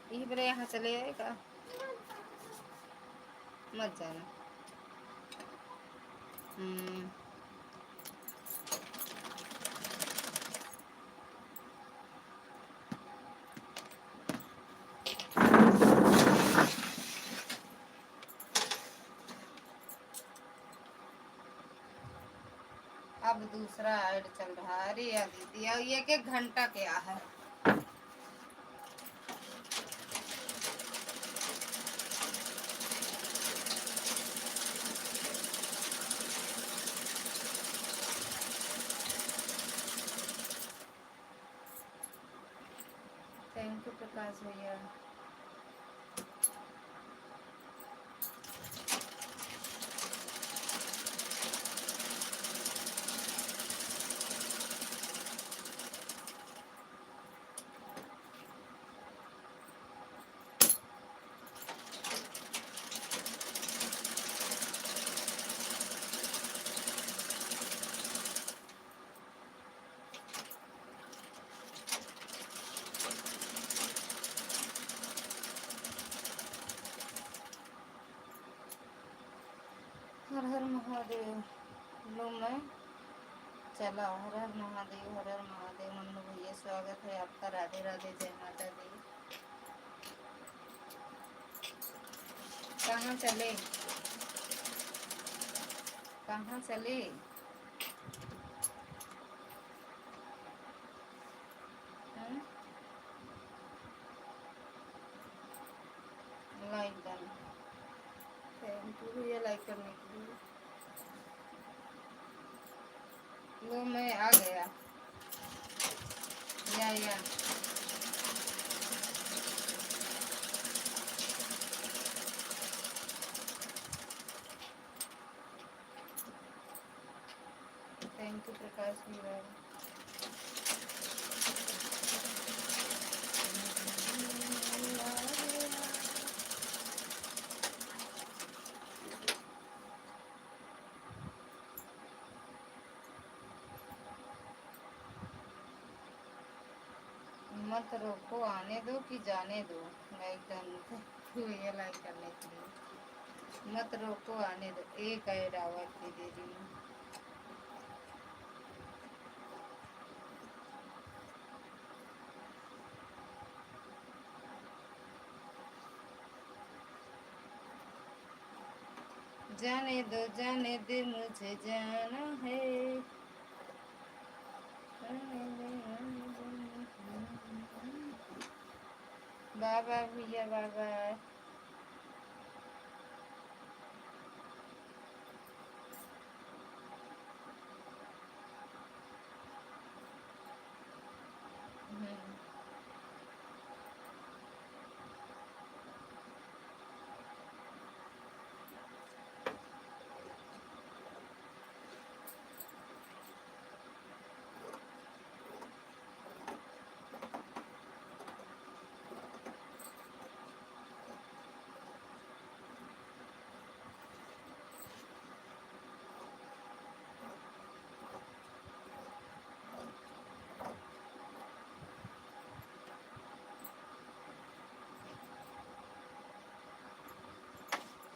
यही पर यहाँ चले जाएगा मत जाना अब दूसरा ऐड चल रहा है अरे यार दीदी ये एक घंटा क्या है थैंक यू प्रकाश भैया हर हर महादेव लो मैं चला हर हर महादेव मन्नू भैया स्वागत है आपका राधे राधे जय माता दी कहाँ चले लाइक डन थैंक यू भैया लाइक करने के लिए वो मैं आ गया या थैंक यू प्रकाश भैया मत रोको आने दो कि जाने दो लाइक डन ये लाइक करने के लिए मत रोको आने दो एक ऐड आवाज दे रही हूँ जाने दे मुझे जाना है बाबा भैया बाबा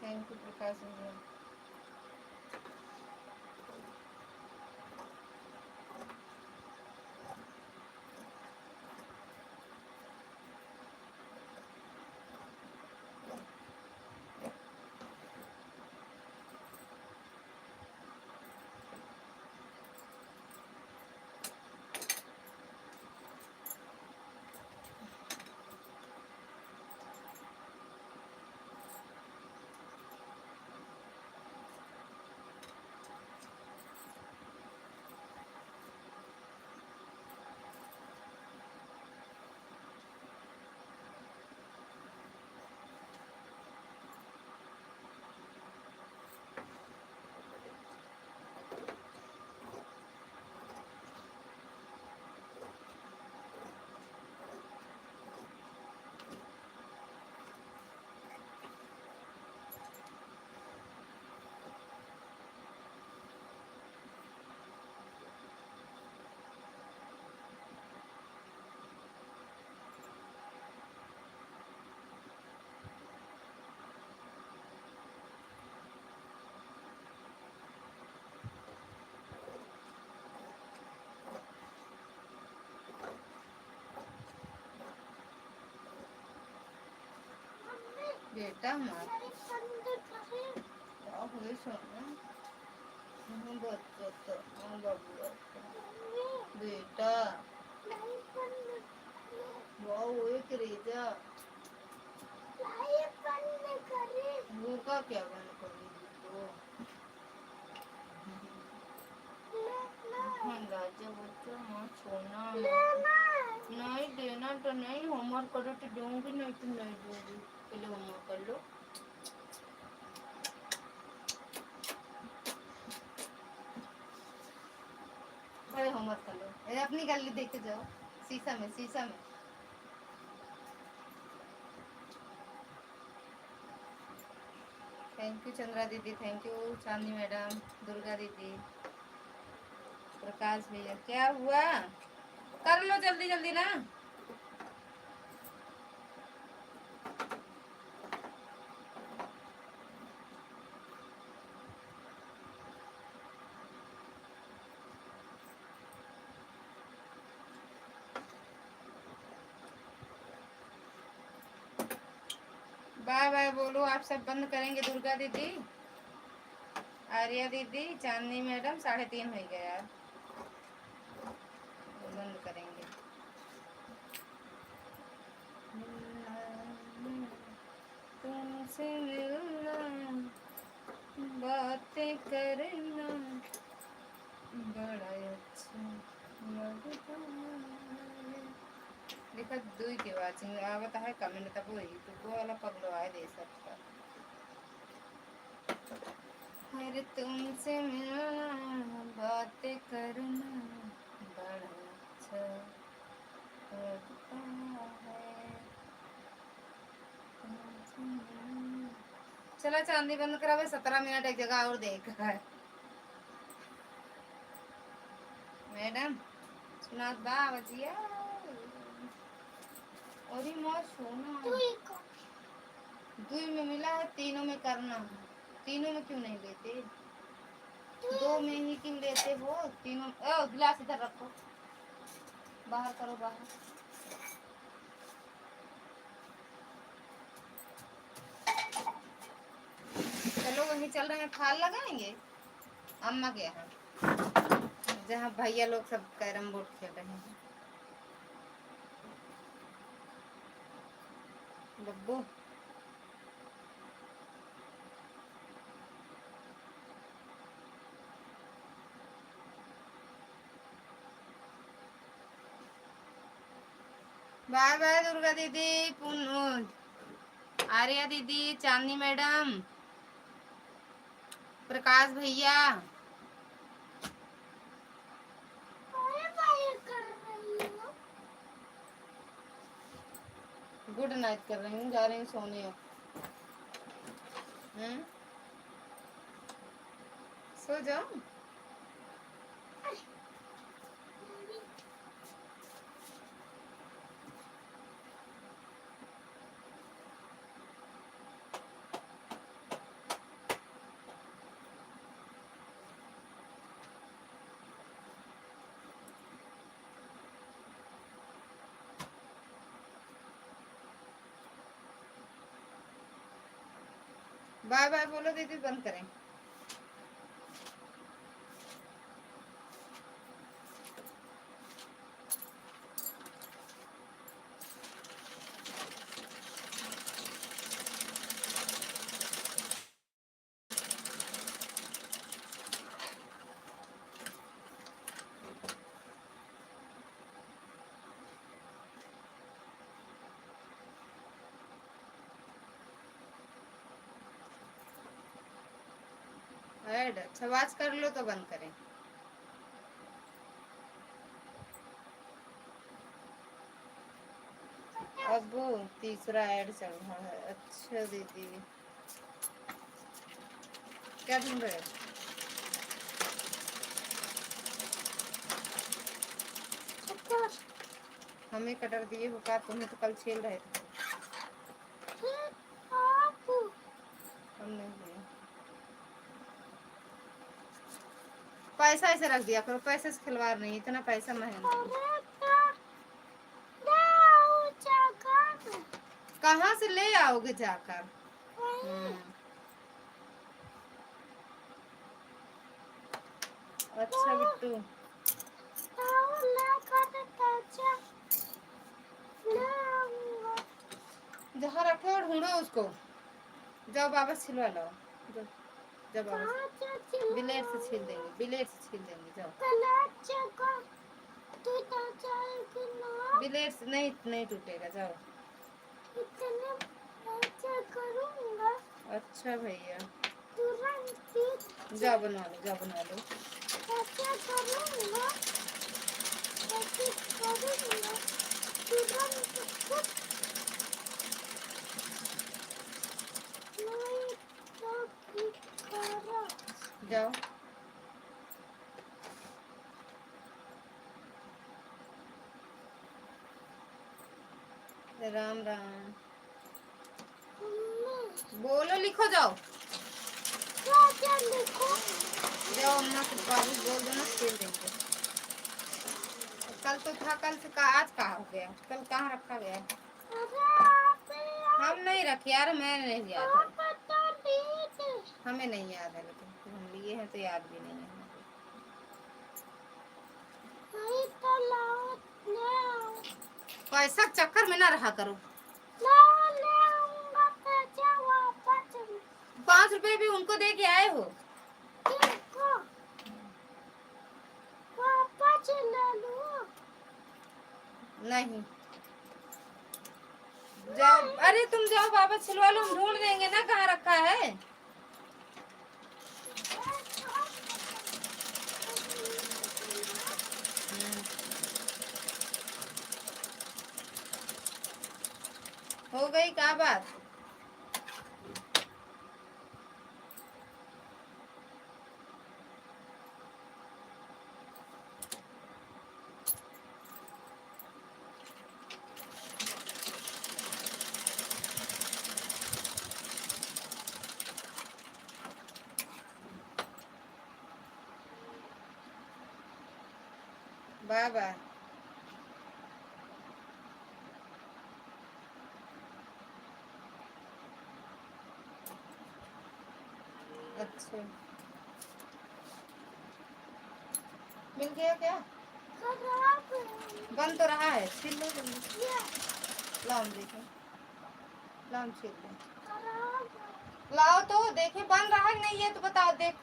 थैंक यू प्रकाश भैया बेटा हमारा क्या हुए सोना बच्चा तो हाँ बाबू बेटा वाह हुए करेजा वो का क्या बंद कर दी तो हाँ राजा बच्चा हाँ सोना नहीं देना तो नहीं होमवर्क करो तो दूंगी नहीं तो नहीं दूंगी पहले होमवर्क कर लो पहले होमवर्क कर लो ये अपनी गली देख के जाओ शीशा में थैंक यू चंद्रा दीदी thank you Chandni madam Durga दीदी प्रकाश भैया क्या हुआ कर लो जल्दी जल्दी ना बाय बाय बोलो आप सब बंद करेंगे दुर्गा दीदी आर्या दीदी चांदनी मैडम 3:30 हो गया बंद करेंगे तुमसे मिलना बातें करना बड़ा अच्छा लगता है देखा दुई के वाचिंग आवत है कमेंट तब वही तो वो वाला पगलो आए दे सकता अरे तुमसे मिलना बातें करना बड़ा अच्छा लगता है चलो चांदी बंद करा 17 मिनट एक जगह और देख है मैडम सुना बाजिया और ही मौत सोना दुई में मिला है तीनों में करना तीनों में क्यों नहीं लेते दो में ही क्यों लेते हो तीनों गिलास इधर रखो बाहर करो बाहर चलो वहीं चल रहे हैं फाल लगाएंगे अम्मा के यहाँ जहाँ भैया लोग सब कैरम बोर्ड खेल रहे हैं बब्बू बाय बाय दुर्गा दीदी आर्या दीदी चांदनी मैडम प्रकाश भैया गुड नाइट कर रही हूँ जा रही हूँ सोने सो जाओ बाय बाय बोलो दीदी बंद करें ऐड अच्छा आवाज कर लो तो बंद करें अब तीसरा ऐड चल रहा है अच्छा दीदी क्या ढूंढ रहे हो हमें कटर दिए हो का तुम्हें तो कल छेल रहे थे हम नहीं दिए पैसा ऐसे रख दिया करो पैसे से खिलवाड़ नहीं इतना पैसा महंगा कहाँ से ले आओगे जाकर अच्छा बिट्टू जहाँ रखे हो ढूंढो उसको। जाओ बाबा छिलवा लाओ। जाओ जाओ बाबा ब्लेड से छील देंगे, ब्लेड से छील देंगे। जाओ ब्लेड से नहीं नहीं टूटेगा। जाओ। अच्छा भैया जाओ बनवा लो, जाओ बनवा लो। जाओ राम राम बोलो, लिखो। जाओ जाओ अम्मा के बाबू बोल दो ना, खेल देंगे। कल तो था, कल से का आज कहाँ हो गया? कल कहाँ रखा गया? हम नहीं रखे यार, मैं नहीं याद है, हमें नहीं याद है, लेकिन हम लिए हैं तो याद भी नहीं है। पैसा चक्कर में ना रहा करो। 5 रुपए भी उनको दे के आए हो। नहीं जाओ, अरे तुम जाओ बाबा छिलवा लो, हम ढूंढ देंगे ना कहाँ रखा है। हो गई क्या बात? बाबा अच्छा मिल गया क्या? बन तो रहा है, छील लो जल्दी। लाओ हम देखें, लाओ हम छील लें। लाओ तो देखे बन रहा है नहीं है तो बताओ। देख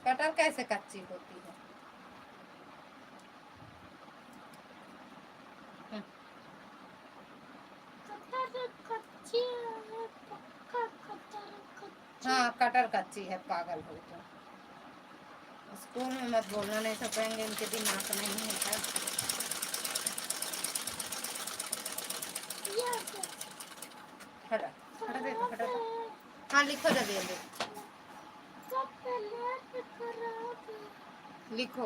कटर कैसे कच्ची होती है? हाँ कटर कच्ची है, पागल हो तो। स्कूल में मत बोलना, नहीं सकेंगे, इनके दिमाग नहीं होता। हटा हटा दे, हटा दे। हाँ लिखो जल्दी जल्दी लिखो।